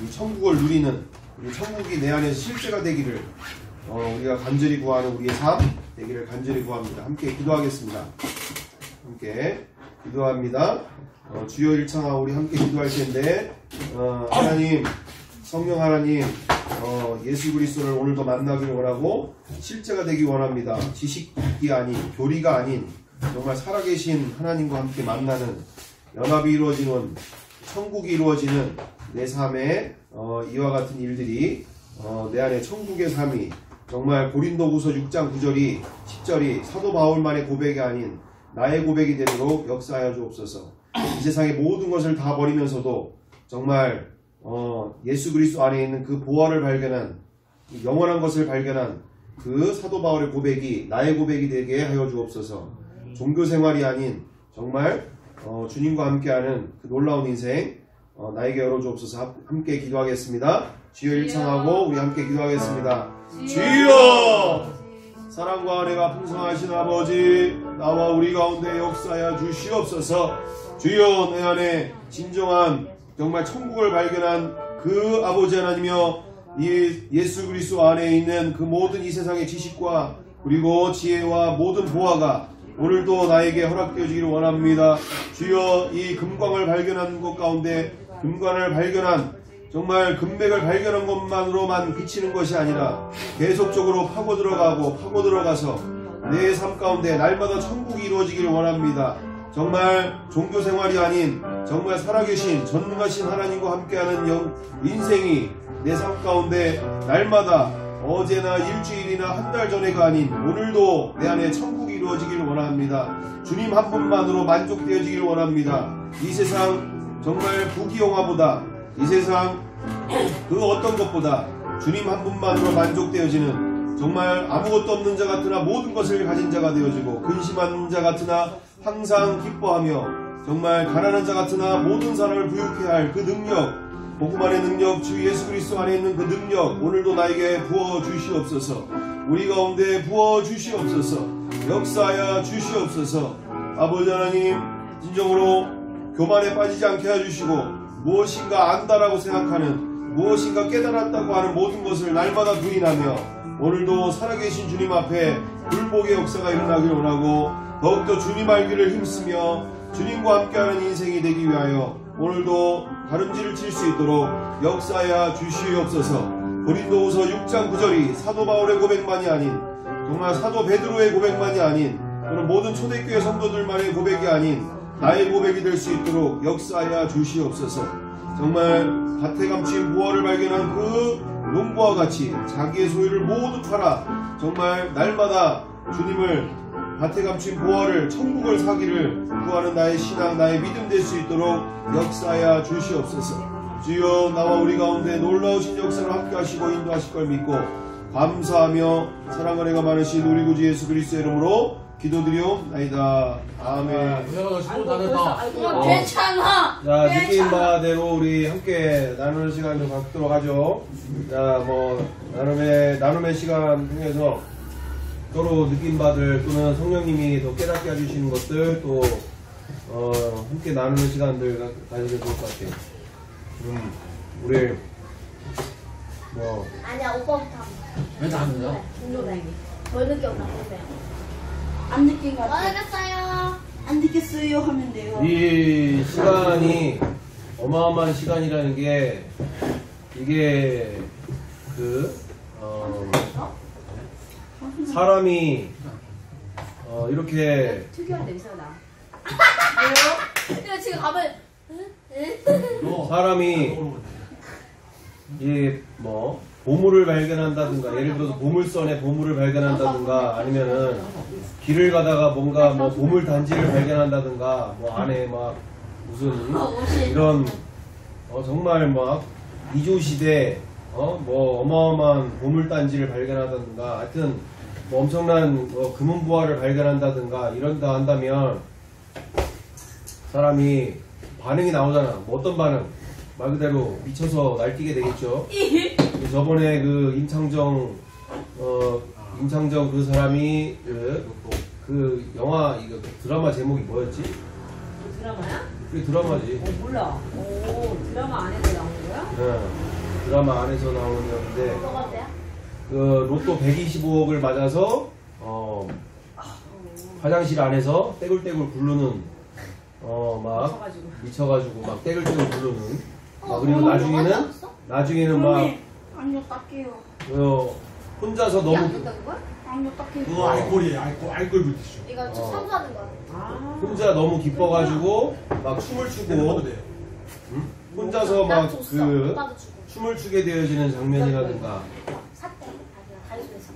이 천국을 누리는 우리 천국이 내 안에서 실제가 되기를 우리가 간절히 구하는 우리의 삶 되기를 간절히 구합니다. 함께 기도하겠습니다. 함께 기도합니다. 주여 일창하고 우리 함께 기도할 텐데 하나님, 성령 하나님, 예수 그리스도를 오늘도 만나기를 원하고 실제가 되기 원합니다. 지식이 아닌, 교리가 아닌 정말 살아계신 하나님과 함께 만나는 연합이 이루어지는, 천국이 이루어지는 내 삶에 이와 같은 일들이 내 안에 천국의 삶이 정말 고린도후서 6장 9절이 10절이 사도 바울만의 고백이 아닌 나의 고백이 되도록 역사하여 주옵소서. 이 세상의 모든 것을 다 버리면서도 정말 예수 그리스도 안에 있는 그 보화를 발견한, 영원한 것을 발견한 그 사도 바울의 고백이 나의 고백이 되게 하여 주옵소서. 종교 생활이 아닌 정말 주님과 함께하는 그 놀라운 인생 나에게 열어주옵소서. 함께 기도하겠습니다. 주여 일창하고 우리 함께 기도하겠습니다. 주여! 사랑과 은혜가 풍성하신 아버지, 나와 우리 가운데 역사하여 주시옵소서. 주여, 내 안에 진정한 정말 천국을 발견한 그 아버지 하나님이여, 이 예수 그리스도 안에 있는 그 모든 이 세상의 지식과 그리고 지혜와 모든 보화가 오늘도 나에게 허락되어지기를 원합니다. 주여, 이 금광을 발견한 것 가운데 금광을 발견한 정말 금맥을 발견한 것만으로만 그치는 것이 아니라 계속적으로 파고 들어가서 내 삶 가운데 날마다 천국이 이루어지기를 원합니다. 정말 종교생활이 아닌 정말 살아계신 전능하신 하나님과 함께하는 인생이 내 삶 가운데 날마다 어제나 일주일이나 한 달 전에가 아닌 오늘도 내 안에 천국이 이루어지기를 원합니다. 주님 한 분만으로 만족되어지기를 원합니다. 이 세상 정말 부귀영화보다, 이 세상 그 어떤 것보다 주님 한 분만으로 만족되어지는 정말 아무것도 없는 자 같으나 모든 것을 가진 자가 되어지고, 근심한 자 같으나 항상 기뻐하며, 정말 가난한 자 같으나 모든 사람을 부유케 할 그 능력, 복음 안의 능력, 주 예수 그리스도 안에 있는 그 능력 오늘도 나에게 부어 주시옵소서. 우리 가운데 부어 주시옵소서. 역사하여 주시옵소서. 아버지 하나님, 진정으로 교만에 빠지지 않게 해주시고, 무엇인가 안다라고 생각하는, 무엇인가 깨달았다고 하는 모든 것을 날마다 부인하며 오늘도 살아계신 주님 앞에 불복의 역사가 일어나길 원하고, 더욱더 주님 알기를 힘쓰며 주님과 함께하는 인생이 되기 위하여 오늘도 다름질을 칠 수 있도록 역사하여 주시옵소서. 고린도후서 6장 9절이 사도 바울의 고백만이 아닌, 정말 사도 베드로의 고백만이 아닌, 또는 모든 초대교회 성도들만의 고백이 아닌 나의 고백이 될 수 있도록 역사하여 주시옵소서. 정말 밭에 감추인 보화를 발견한 그 농부와 같이 자기의 소유를 모두 팔아 정말 날마다 주님을, 밭에 감춘 보화를, 천국을 사기를 구하는 나의 신앙, 나의 믿음 될 수 있도록 역사하여 주시옵소서. 주여, 나와 우리 가운데 놀라우신 역사를 함께 하시고 인도하실 걸 믿고 감사하며 사랑 은혜가 많으신 우리 구주 예수 그리스도의 이름으로 기도드리옵나이다. 아멘. 괜찮아. 자, 느낀 바대로 우리 함께 나누는 시간을 갖도록 하죠. 자, 나눔의 시간 통해서 서로 느낀 바들, 또는 성령님이 더 깨닫게 해주시는 것들, 또 함께 나누는 시간들 가지면 좋을 것 같아요. 우리 아니야, 오빠부터. 왜 나누냐? 더 늦게 오나 보세요. 안 느낀 것 뭐 같아요. 하겠어요? 안 느꼈어요 하면 돼요. 이 시간이 어마어마한 시간이라는 게, 이게 사람이 이렇게 특이한 냄새가 나. 왜요? 이거 지금 가면 사람이 보물을 발견한다든가, 예를 들어서 보물선에 보물을 발견한다든가, 아니면은 길을 가다가 뭔가 보물 단지를 발견한다든가, 안에 무슨 옷이 이런 정말 막 이조시대 뭐 어마어마한 보물단지를 발견하든가 하여튼 뭐 엄청난 금은부화를 발견한다든가 이런다 한다면 사람이 반응이 나오잖아. 뭐 어떤 반응? 말 그대로 미쳐서 날뛰게 되겠죠. 저번에 그 임창정 그 사람이 그 영화 이거 드라마 제목이 뭐였지? 드라마야? 그게 드라마지. 몰라. 오, 드라마 안에서 나오는 거야? 네, 드라마 안에서 나오는 건데 뭐가 어때요? 그 로또 125억을 맞아서 화장실 안에서 떼굴떼굴 굴르는 막 미쳐가지고 막 떼굴떼굴 굴르는 그리고 나중에는 막 안녕 닦게요. 혼자서 이게 안 너무 됐다는 거야? 안녕 닦게요. 그거 알코올이에요. 알코올 물티슈. 이거 청소하는 거야. 아. 혼자 너무 기뻐가지고 막 춤을 추고 돼요. 혼자서 나 막 줬어. 그 오빠도 주고. 춤을 추게 되어지는 장면이라든가 샀대. 자기가 다이소에서.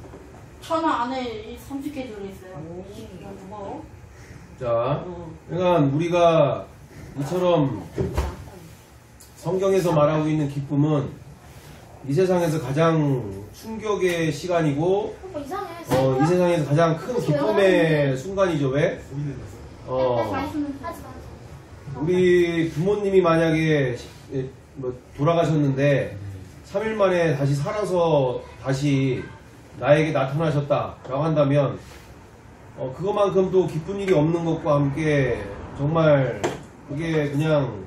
천원 안에 30개 들어있어요. 오, 고마워. 자 그러니까 우리가 이처럼 성경에서 말하고 있는 기쁨은 이 세상에서 가장 충격의 시간이고 뭐 이상해. 이 세상에서 가장 큰 기쁨의 순간이죠. 왜? 하지 마. 우리 부모님이 만약에 뭐 돌아가셨는데 3일 만에 다시 살아서 다시 나에게 나타나셨다라고 한다면 그것만큼 또 기쁜 일이 없는 것과 함께 정말 그게 그냥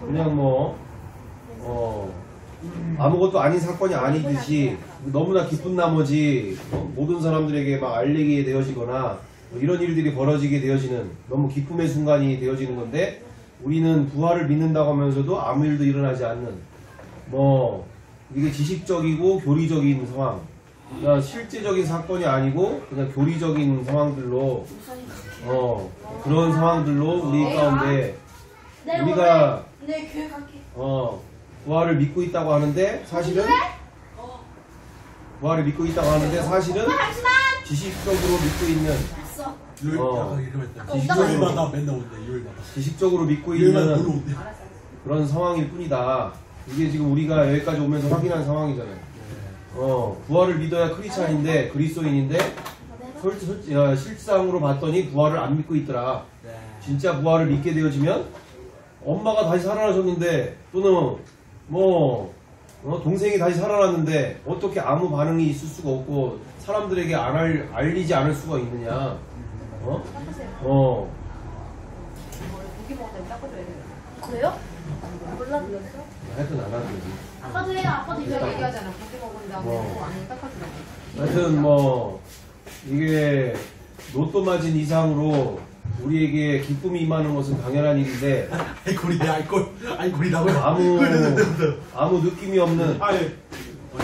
뭐 아무것도 아닌 사건이 아니듯이 너무나 기쁜 나머지 모든 사람들에게 막 알리게 되어지거나 뭐 이런 일들이 벌어지게 되어지는 너무 기쁨의 순간이 되어지는 건데 우리는 부활을 믿는다고 하면서도 아무 일도 일어나지 않는 뭐 이게 지식적이고 교리적인 상황 그러니까 실제적인 사건이 아니고 그냥 교리적인 상황들로 그런 상황들로 우리 가운데 우리가 네, 교회 갈게. 부활을 믿고 있다고 하는데 사실은 부활을 믿고 있다고 하는데 사실은 지식적으로 믿고 있는 됐어. 요일마다 맨날 온대. 요일마다. 지식적으로 믿고 요일마다 놀러 있는 온대. 그런 상황일 뿐이다. 이게 지금 우리가 여기까지 오면서 확인한 상황이잖아요. 부활을 믿어야 크리스찬인데 그리스도인인데 실상으로 봤더니 부활을 안 믿고 있더라. 진짜 부활을 믿게 되어지면 엄마가 다시 살아나셨는데 또는 뭐 동생이 다시 살아났는데 어떻게 아무 반응이 있을 수가 없고 사람들에게 알리지 않을 수가 있느냐? 고기 먹을 때 닦아줘야 돼. 그래요? 몰랐는데. 하여튼 안 하는 거지. 아빠도 해요. 아빠도 이거 이거 얘기하잖아. 고기 먹은 다음에 안에 닦아주라고. 하여튼 뭐 이게 로또 맞은 이상으로 우리에게 기쁨이 임하는 것은 당연한 일인데 알코올이네. 알코올이라고요? 아무 느낌이 없는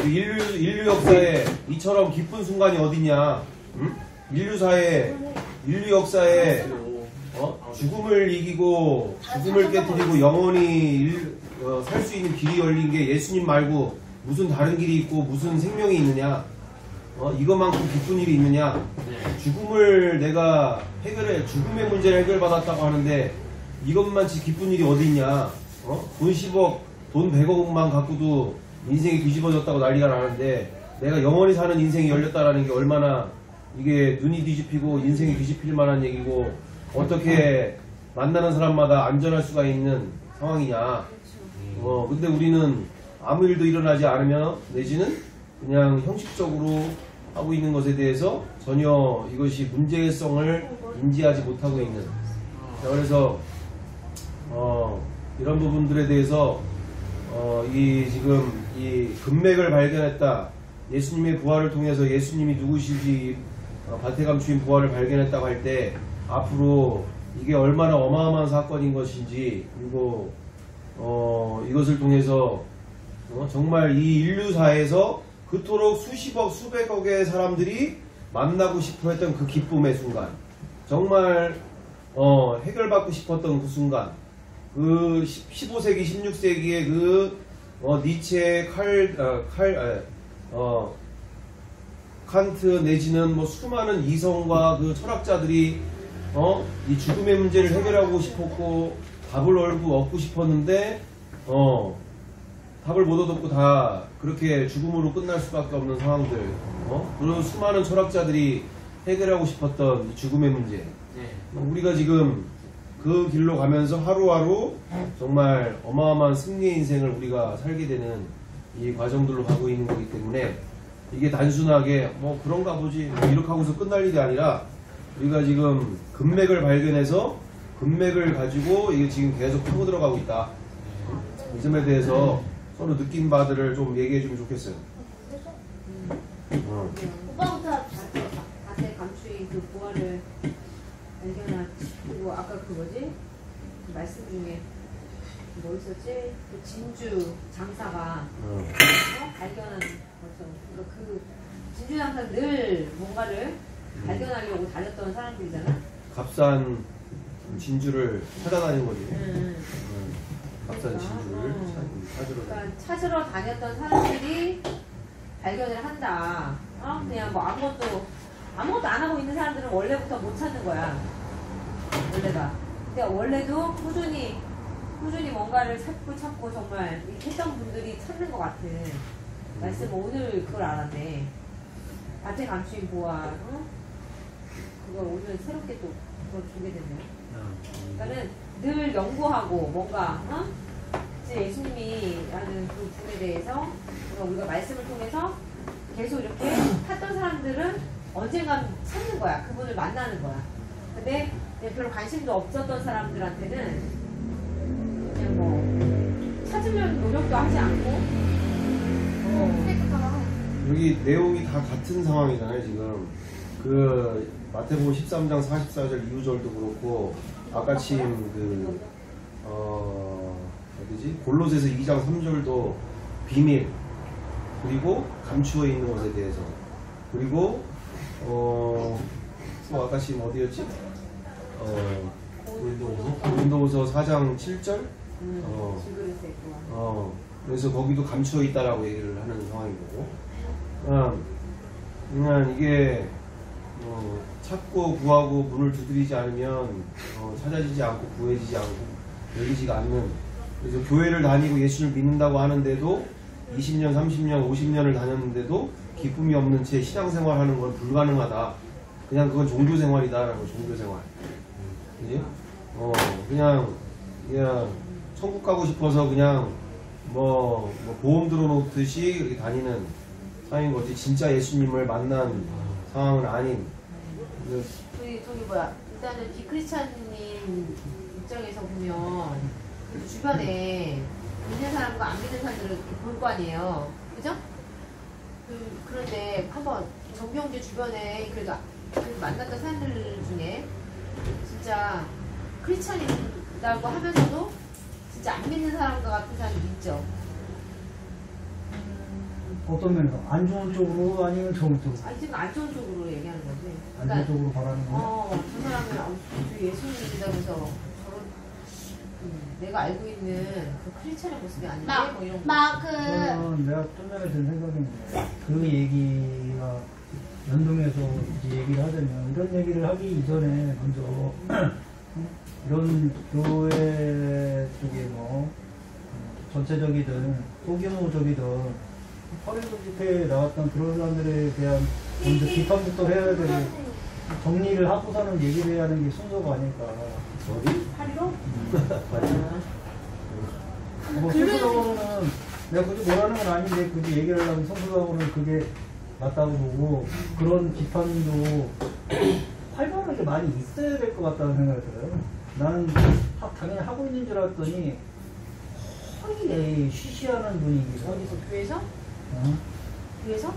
인류 역사에 이처럼 기쁜 순간이 어딨냐? 응? 인류 역사에 죽음을 이기고 죽음을 깨뜨리고 영원히 살 수 있는 길이 열린 게 예수님 말고 무슨 다른 길이 있고 무슨 생명이 있느냐? 이것만큼 기쁜 일이 있느냐? 죽음을 내가 죽음의 문제를 해결받았다고 하는데 이것만치 기쁜 일이 어디 있냐? 돈 10억, 돈 100억만 갖고도 인생이 뒤집어졌다고 난리가 나는데 내가 영원히 사는 인생이 열렸다라는 게 얼마나 이게 눈이 뒤집히고 인생이 뒤집힐 만한 얘기고 어떻게 만나는 사람마다 안전할 수가 있는 상황이냐? 근데 우리는 아무 일도 일어나지 않으면 내지는 그냥 형식적으로 하고 있는 것에 대해서 전혀 이것이 문제성을 인지하지 못하고 있는. 자, 그래서 이런 부분들에 대해서 지금 이 금맥을 발견했다. 예수님의 부활을 통해서 예수님이 누구신지 바테감추인 부활을 발견했다고 할 때 앞으로 이게 얼마나 어마어마한 사건인 것인지 그리고 이것을 통해서 정말 이 인류사에서 그토록 수십억 수백억의 사람들이 만나고 싶어 했던 그 기쁨의 순간 정말 해결받고 싶었던 그 순간 그 15세기 16세기의 그 니체 칸트 내지는 뭐 수많은 이성과 그 철학자들이 이 죽음의 문제를 해결하고 싶었고 답을 얻고 싶었는데 답을 못 얻었고 다 그렇게 죽음으로 끝날 수밖에 없는 상황들. 그리고 수많은 철학자들이 해결하고 싶었던 이 죽음의 문제. 우리가 지금 그 길로 가면서 하루하루 정말 어마어마한 승리의 인생을 우리가 살게 되는 이 과정들로 가고 있는 거기 때문에 이게 단순하게 뭐 그런가 보지 뭐 이렇게 하고서 끝날 일이 아니라 우리가 지금 금맥을 발견해서 금맥을 가지고 이게 지금 계속 파고 들어가고 있다. 이 점에 대해서 서로 느낀 바들을 좀 얘기해 주면 좋겠어요. 오빠부터 자세 감추인 그 보화를 발견한 그리고 아까 그 뭐지? 그 말씀 중에 뭐 있었지? 그 진주 장사가 발견한 거죠. 그러니까 그 진주 장사는 늘 뭔가를 발견하려고 달렸던 사람들이잖아. 값싼 진주를 찾아다니는 거지. 값싼 진주를 찾으러 다니는. 그러니까 찾으러 다녔던 사람들이 발견을 한다. 그냥 뭐 아무것도 안 하고 있는 사람들은 원래부터 못 찾는 거야. 원래가. 근데 원래도 꾸준히 뭔가를 찾고 정말 이렇게 했던 분들이 찾는 것 같은 말씀 오늘 그걸 알았네. 밭에 감추인 보아. 그걸 오늘 새롭게 또 그걸 주게 됐네요. 그러니까는 늘 연구하고 뭔가 이제 예수님이 라는 그 분에 대해서 우리가 말씀을 통해서 계속 이렇게 찾던 사람들은 언젠간 찾는 거야. 그분을 만나는 거야. 근데 별로 관심도 없었던 사람들한테는 그냥 뭐 찾으려는 노력도 하지 않고 여기 내용이 다 같은 상황이잖아요. 지금 그 마태복음 13장 44절 이후절도 그렇고 아까 지금 그 어디지 골로새서 2장 3절도 비밀 그리고 감추어 있는 것에 대해서 그리고 또 아까 지금 어디였지? 고린도후서 4장 7절 그래서 거기도 감추어 있다라고 얘기를 하는 상황인 거고 그냥 이게 찾고 구하고 문을 두드리지 않으면 찾아지지 않고 구해지지 않고 열리지가 않는. 그래서 교회를 다니고 예수를 믿는다고 하는데도 20년, 30년, 50년을 다녔는데도 기쁨이 없는 채 신앙생활하는 건 불가능하다. 그냥 그건 종교생활이다라고. 종교생활. 그지? 그냥 천국 가고 싶어서 그냥 뭐 보험 들어놓듯이 이렇게 다니는 상황인 거지. 진짜 예수님을 만난 상황은 아닌. 저기 뭐야 일단은 비크리스찬님 입장에서 보면 주변에 믿는 사람과 안 믿는 사람들을 볼 거 아니에요. 그죠? 그런데 한번 정경재 주변에 그래도 만났던 사람들 중에 진짜 크리스찬이라고 하면서도 진짜 안 믿는 사람과 같은 사람이 있죠. 어떤 면에서 안 좋은 쪽으로 아니면 좋은 쪽으로? 지금 안 좋은 쪽으로 얘기하는 거지. 안 좋은 쪽으로 바라는 거예요? 저 사람은 예수님 믿으면서 저런 내가 알고 있는 그 크리스찬의 모습이 아닌데 뭐 이런 거. 저는 내가 좀 전에 든 생각인데 그 얘기가 연동해서 이제 얘기를 하자면 이런 얘기를 하기 이전에 먼저 이런 교회 쪽에 뭐 전체적이든 소규모적이든 8.19 집회에 나왔던 그런 사람들에 대한 먼저 비판부터 해야 되고 정리를 하고서는 얘기를 해야 하는 게 순서가 아닐까. 어디? 파리로? 뭐 순서적으로는 내가 굳이 뭐라는 건 아닌데 굳이 얘기를 하려면 순서적으로는 그게 맞다고 보고 그런 비판도 활발하게 많이 있어야 될 것 같다는 생각이 들어요. 나는 당연히 하고 있는 줄 알았더니 거의 쉬쉬하는 분위기가. 어디서? 교회에서? 어? 교회에서?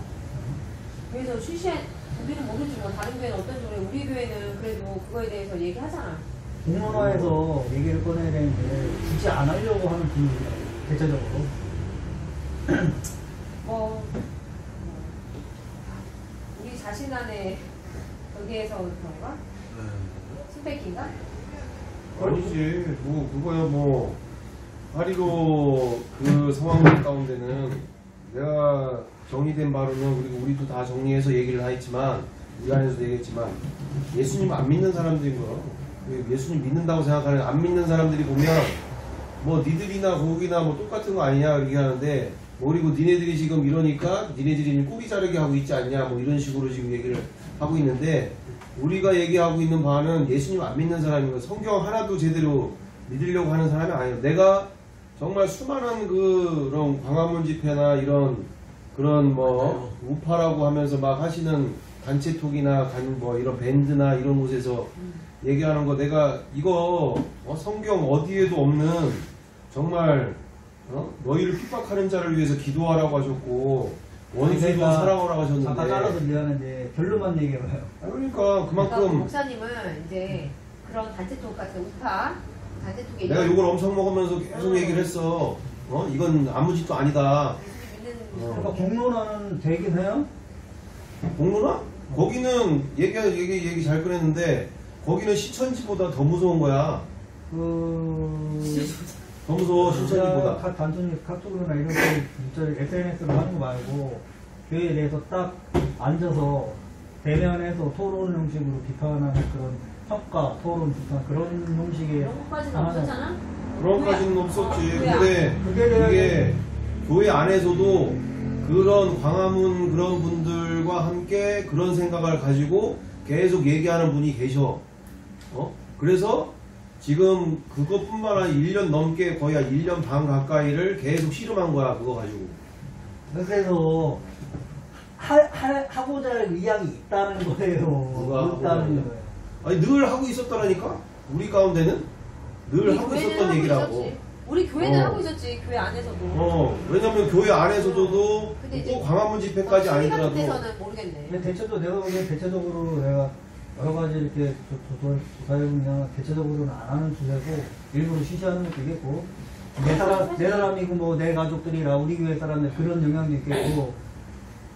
교회에서 쉬쉬한 우리는 모르지 뭐 다른 교회는 어떤지 모르겠고 우리 교회는 그래도 그거에 대해서 얘기하잖아. 공론화에서 얘기를 꺼내야 되는데 굳이 안 하려고 하는 분위기가 대체적으로. 우리 자신 안에 거기에서 그런가? 스펙인가? 아니지. 뭐 그거야 뭐 파리로 그 상황 가운데는 내가 정리된 바로는 그리고 우리도 다 정리해서 얘기를 다 했지만 우리 안에서도 얘기했지만 예수님 안 믿는 사람들인 거야. 예수님 믿는다고 생각하는 안 믿는 사람들이 보면 뭐 니들이나 거기나 뭐 똑같은 거 아니냐 이렇게 하는데 뭐 그리고 니네들이 지금 이러니까 니네들이 꼬리 자르게 하고 있지 않냐 뭐 이런 식으로 지금 얘기를 하고 있는데 우리가 얘기하고 있는 바는 예수님 안 믿는 사람이고 성경 하나도 제대로 믿으려고 하는 사람이 아니에요. 내가 정말 수많은 그런 광화문 집회나 이런 그런 뭐 우파라고 하면서 막 하시는 단체톡이나 뭐 이런 밴드나 이런 곳에서 얘기하는 거 내가 이거 성경 어디에도 없는 정말 너희를 핍박하는 자를 위해서 기도하라고 하셨고 원수도 사랑하라고 하셨는데 아까 잘라서 미안한데 별로만 얘기해봐요. 그러니까 그러니까 그만큼 목사님은 이제 그런 단체톡 같은 우파 단체톡에 내가 욕을 엄청 먹으면서 계속 얘기를 했어. 이건 아무 짓도 아니다. 그러니까 공론화는 되긴 해요? 공론화? 거기는 얘기 잘 꺼냈는데 거기는 신천지보다 더 무서운 거야. 더 무서워 신천지보다. 단순히 카톡으로나 이런 거 SNS로 하는 거 말고 교회에 대해서 딱 앉아서 대면해서 토론 형식으로 비판하는 그런 평가, 토론, 비판 그런 형식의 그런 것까지는 없었잖아? 그런 것까지는 없었지. 왜 근데 이게 교회 안에서도 그런 광화문 그런 분들과 함께 그런 생각을 가지고 계속 얘기하는 분이 계셔. 그래서 지금 그것뿐만 아니라 1년 넘게 거의 한 1년 반 가까이를 계속 씨름한 거야 그거 가지고. 그래서 하고자 할 의향이 있다는 거예요. 누가 있다는 거예요. 아니 늘 하고 있었다라니까. 우리 가운데는 늘 하고 있었던 얘기라고. 우리 교회는 하고 있었지. 교회 안에서도. 왜냐면 교회 안에서도 근데 이제 꼭 광화문 집회까지 같은 아니더라도 데서는 모르겠네. 근데 대체적으로 내가 보기엔 대체적으로 내가 여러 가지 이렇게 조사해보면 대체적으로는 안 하는 주제고 일부러 쉬쉬하는 것도 있겠고 내 사람이고 뭐 내 가족들이라 우리 교회 사람들 그런 영향도 있겠고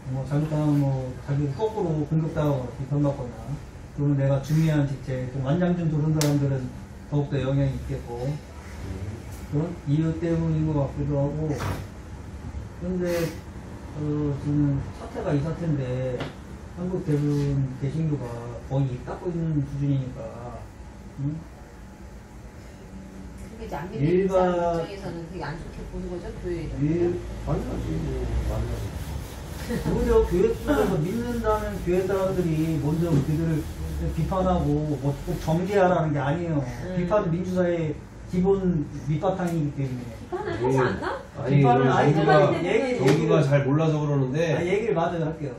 뭐 잘못하면 뭐 자기 거꾸로 공격당하거나 비판받거나 그러면 내가 중요한 직책 또 완장준 두른 사람들은 더욱더 영향이 있겠고 그런 이유 때문인 것 같기도 하고 그런데 지금 사태가 이 사태인데 한국 대부분 개신교가 거의 입 닫고 있는 수준이니까 응? 근데 이제 안 믿는 사람 입장에서는 되게 안 좋게 보는 거죠. 교회 입장에서. 당연하지 맞나. 오히려 교회 속에서 믿는다는 교회 사람들이 먼저 그들을 비판하고 뭐 꼭 정죄하라는 게 아니에요. 비판은 민주사회의 기본 밑바탕이기 때문에. 비판을 하지 않나? 아니 비판은 아이들만 정부가 잘 몰라서 그러는데 얘기를 맞아요 할게요.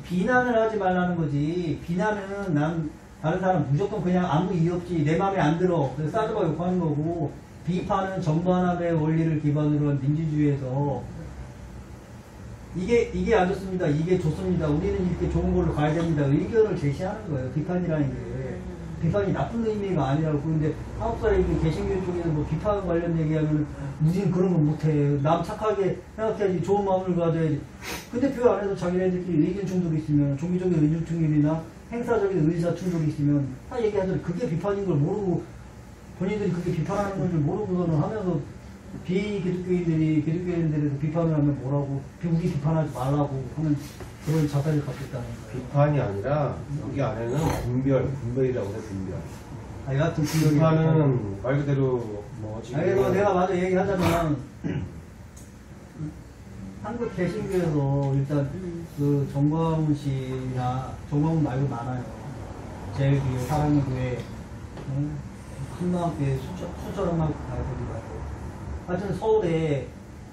비난을 하지 말라는 거지. 비난은 난 다른 사람 무조건 그냥 아무 이유 없지 내 마음에 안 들어 그래서 싸져봐 욕하는 거고 비판은 정반합의 원리를 기반으로 한 민주주의에서 이게 안 좋습니다. 이게 좋습니다. 우리는 이렇게 좋은 걸로 가야 됩니다. 의견을 제시하는 거예요. 비판이라는 게. 비판이 나쁜 의미가 아니라고. 근데 한국 사람이 개신교 쪽에는 뭐 비판 관련 얘기하면 우리는 그런 거 못해. 남 착하게 생각해야지. 좋은 마음을 가져야지. 근데 교회 안에서 자기네들끼리 의견 충돌이 있으면 종교적인 의견 충돌이나 행사적인 의사 충돌이 있으면 다 얘기하잖아요. 그게 비판인 걸 모르고 본인들이 그렇게 비판하는 걸 모르고서는 하면서 기독교인들에서 비판을 하면 뭐라고 우리 비판하지 말라고 하는 그런 자세를 갖고 있다는 거예요. 비판이 아니라 여기 안에는 분별이라고 해 분별. 여하튼 비판은 말 그대로 뭐 지금 그래서 내가 맞아 얘기하자면 한국 개신교에서 일단 그 정광훈 씨나 정광훈 말고 많아요. 제일교회, 사랑의 교회, 한마음교회, 수철한마음 가야 되기도 하고. 하여튼 서울에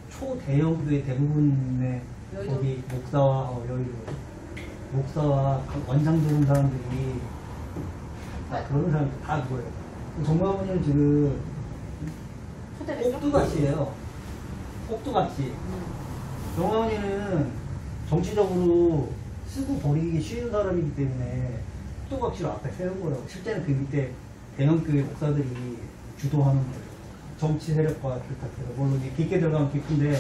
초대형 교회 대부분의 거기 목사와 여의도 목사와 원장 두는 사람들이 다 그런 사람들 다 그거예요. 정광훈이는 지금 꼭두같이에요. 꼭두같이. 정광훈이는 정치적으로 쓰고 버리기 쉬운 사람이기 때문에 꼭두각시로 앞에 세운 거예요. 실제는 그 밑에 대형교회 목사들이 주도하는 거예요. 정치 세력과 기탁해서 물론 깊게 들어가면 깊은데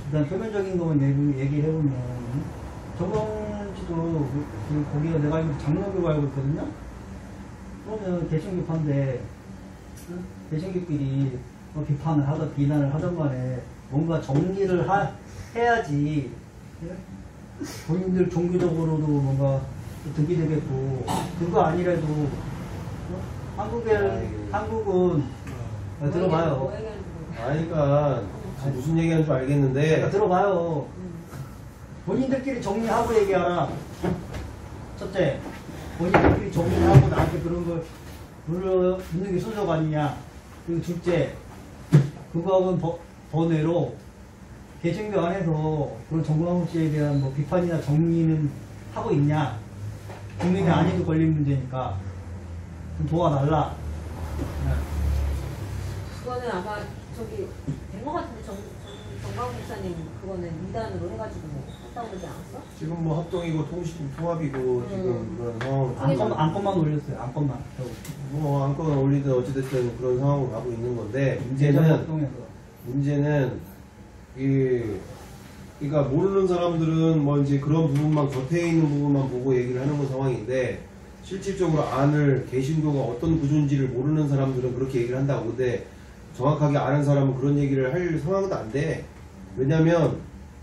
일단 표면적인 것만 얘기를 해보면 정광훈 씨도 거기가 내가 알고 장로교로 알고 있거든요. 그러면 개신교파인데 개신교끼리 비판을 하든 비난을 하든 간에 뭔가 정리를 해야지 본인들 종교적으로도 뭔가 득이 되겠고 그거 아니라도 한국은 들어봐요. 뭐 얘기하는지 모르겠어. 아니까 무슨 얘기하는 줄 알겠는데 그러니까 들어봐요. 본인들끼리 정리하고 얘기하라. 첫째, 본인들끼리 정리하고 나한테 그런 걸 묻는 게 순서가 아니냐. 그리고 둘째, 그거하고는 번외로 개신교 안에서 그런 정광훈 씨에 대한 뭐 비판이나 정리는 하고 있냐. 국민의 안위도 걸린 문제니까 좀 도와달라. 그거는 아마 저기 된 것 같은데 정광 목사님 그거는 2단으로 해가지고 뭐 했다고 그러지 않았어? 지금 뭐 합동이고 통합이고 지금 그런 상황 안건만 올렸어요. 안건만. 뭐 안건 올리든 어찌됐든 그런 상황으로 가고 있는 건데 문제는 그러니까 모르는 사람들은 뭐 이제 그런 부분만 겉에 있는 부분만 보고 얘기를 하는 건 상황인데 실질적으로 안을 개신교가 어떤 구조인지를 모르는 사람들은 그렇게 얘기를 한다고. 근데 정확하게 아는 사람은 그런 얘기를 할 상황도 안 돼. 왜냐면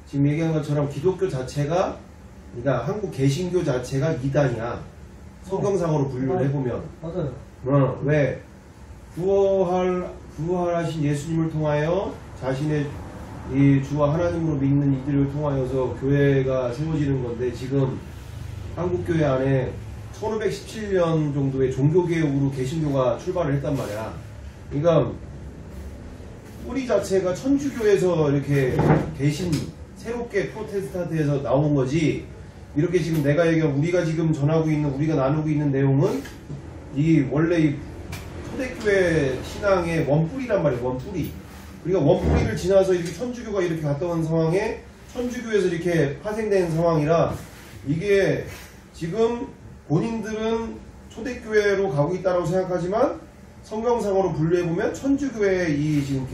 지금 얘기한 것처럼 기독교 자체가 그러니까 한국 개신교 자체가 2단이야. 성경상으로 분류를 해보면. 맞아요. 왜? 부활하신 예수님을 통하여 자신의 이 주와 하나님으로 믿는 이들을 통하여서 교회가 세워지는 건데 지금 한국교회 안에 1517년 정도의 종교개혁으로 개신교가 출발을 했단 말이야. 그러니까 뿌리 자체가 천주교에서 이렇게 새롭게 프로테스탄트에서 나온 거지. 이렇게 지금 내가 얘기한 우리가 지금 전하고 있는 우리가 나누고 있는 내용은 원래 이 초대교회 신앙의 원뿌리란 말이야. 원뿌리. 그러니까 원뿌리를 지나서 이렇게 천주교가 이렇게 갔다 온 상황에 천주교에서 이렇게 파생된 상황이라 이게 지금 본인들은 초대교회로 가고 있다고 생각하지만 성경상으로 분류해보면 천주교회의 이 지금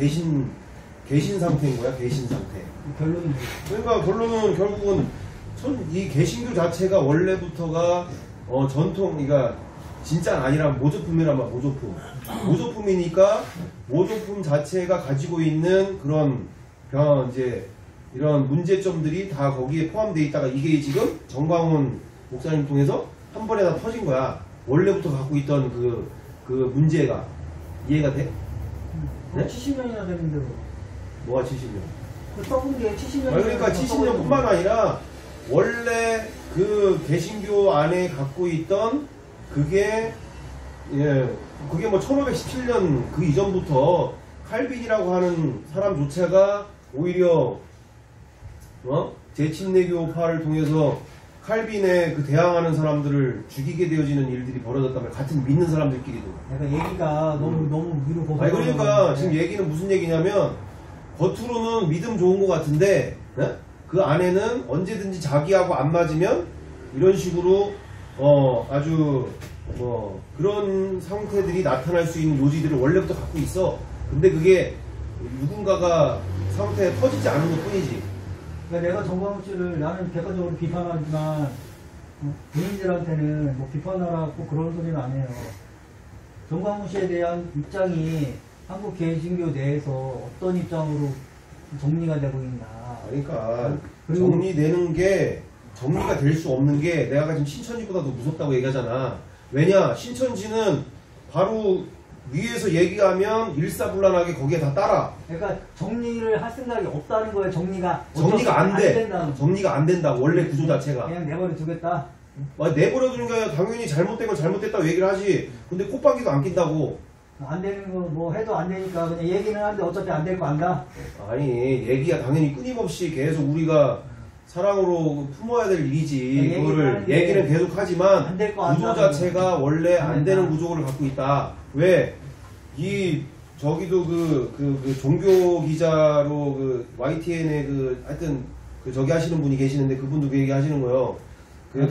개신 상태인 거야. 개신 상태. 결론은 그러니까 결론은 결국은 이 개신교 자체가 원래부터가 전통, 그러니까 진짜 아니라 모조품이란 말, 모조품. 모조품이니까 모조품 자체가 가지고 있는 그런 이제 이런 문제점들이 다 거기에 포함되어 있다가 이게 지금 정광훈 목사님 통해서 한 번에 다 터진 거야. 원래부터 갖고 있던 그 문제가. 이해가 돼? 네? 70년이나 됐는데 뭐가 70년? 그 써본 게 70년. 그러니까 70년뿐만 아니라 원래 그 개신교 안에 갖고 있던 그게 뭐 1517년 그 이전부터 칼빈이라고 하는 사람조차가 오히려 제침내교파를 통해서 칼빈에 그 대항하는 사람들을 죽이게 되어지는 일들이 벌어졌다면 같은 믿는 사람들끼리도. 그러니까 얘기가 너무 위로 보서. 아니 그러니까 지금 얘기는 무슨 얘기냐면 겉으로는 믿음 좋은 것 같은데 그 안에는 언제든지 자기하고 안 맞으면 이런 식으로 아주 그런 상태들이 나타날 수 있는 요지들을 원래부터 갖고 있어. 근데 그게 누군가가 상태에 터지지 않은 것 뿐이지. 그러니까 내가 정광훈 씨를 나는 객관적으로 비판하지만 본인들한테는 뭐 비판하라고 그런 소리는 안 해요. 정광훈 씨에 대한 입장이 한국 개신교 내에서 어떤 입장으로 정리가 되고 있나. 그러니까 정리되는 게 정리가 될 수 없는 게 내가 지금 신천지보다 더 무섭다고 얘기하잖아. 왜냐? 신천지는 바로 위에서 얘기하면 일사불란하게 거기에 다 따라. 그러니까 정리를 할 생각이 없다는 거예요. 정리가 안 돼. 된다는. 정리가 안 된다. 원래 구조 자체가. 그냥 내버려 두겠다. 내버려두는 게 아니라 당연히 잘못된 건 잘못됐다고 얘기를 하지. 근데 콧방귀도 안 낀다고. 안 되는 거 뭐 해도 안 되니까 그냥 얘기는 하는데 어차피 안 될 거 안다. 아니 얘기가 당연히 끊임없이 계속 우리가 사랑으로 품어야 될 일이지. 그거를 얘기는 계속 하지만 구조 자체가 원래 안 되는 구조를 갖고 있다. 왜? 저기도 그 종교 기자로 그 YTN에 하여튼 저기 하시는 분이 계시는데 그분도 그 얘기 하시는 거예요.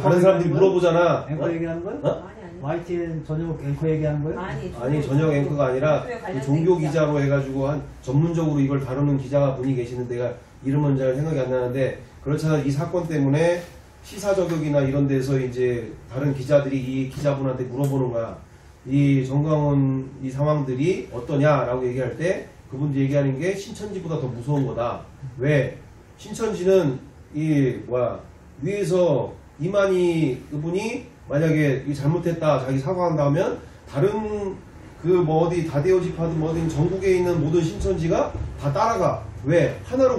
다른 사람들이 물어보잖아. 앵커 얘기하는 거요? 아니. YTN 전역 앵커 얘기하는 거요? 아니 전역 앵커가 아니라 그 종교 기자로 해가지고 한 전문적으로 이걸 다루는 기자가 분이 계시는데 내가 이름은 잘 생각이 안 나는데 그렇잖아. 이 사건 때문에 시사 저격이나 이런 데서 이제 다른 기자들이 이 기자분한테 물어보는 거야. 이 정광훈 이 상황들이 어떠냐라고 얘기할 때 그분도 얘기하는 게 신천지보다 더 무서운 거다. 왜? 신천지는 위에서 이만희 그분이 만약에 잘못했다 자기 사과한다 하면 다른 그 뭐 어디 다대오집하든 뭐든 전국에 있는 모든 신천지가 다 따라가. 왜? 하나로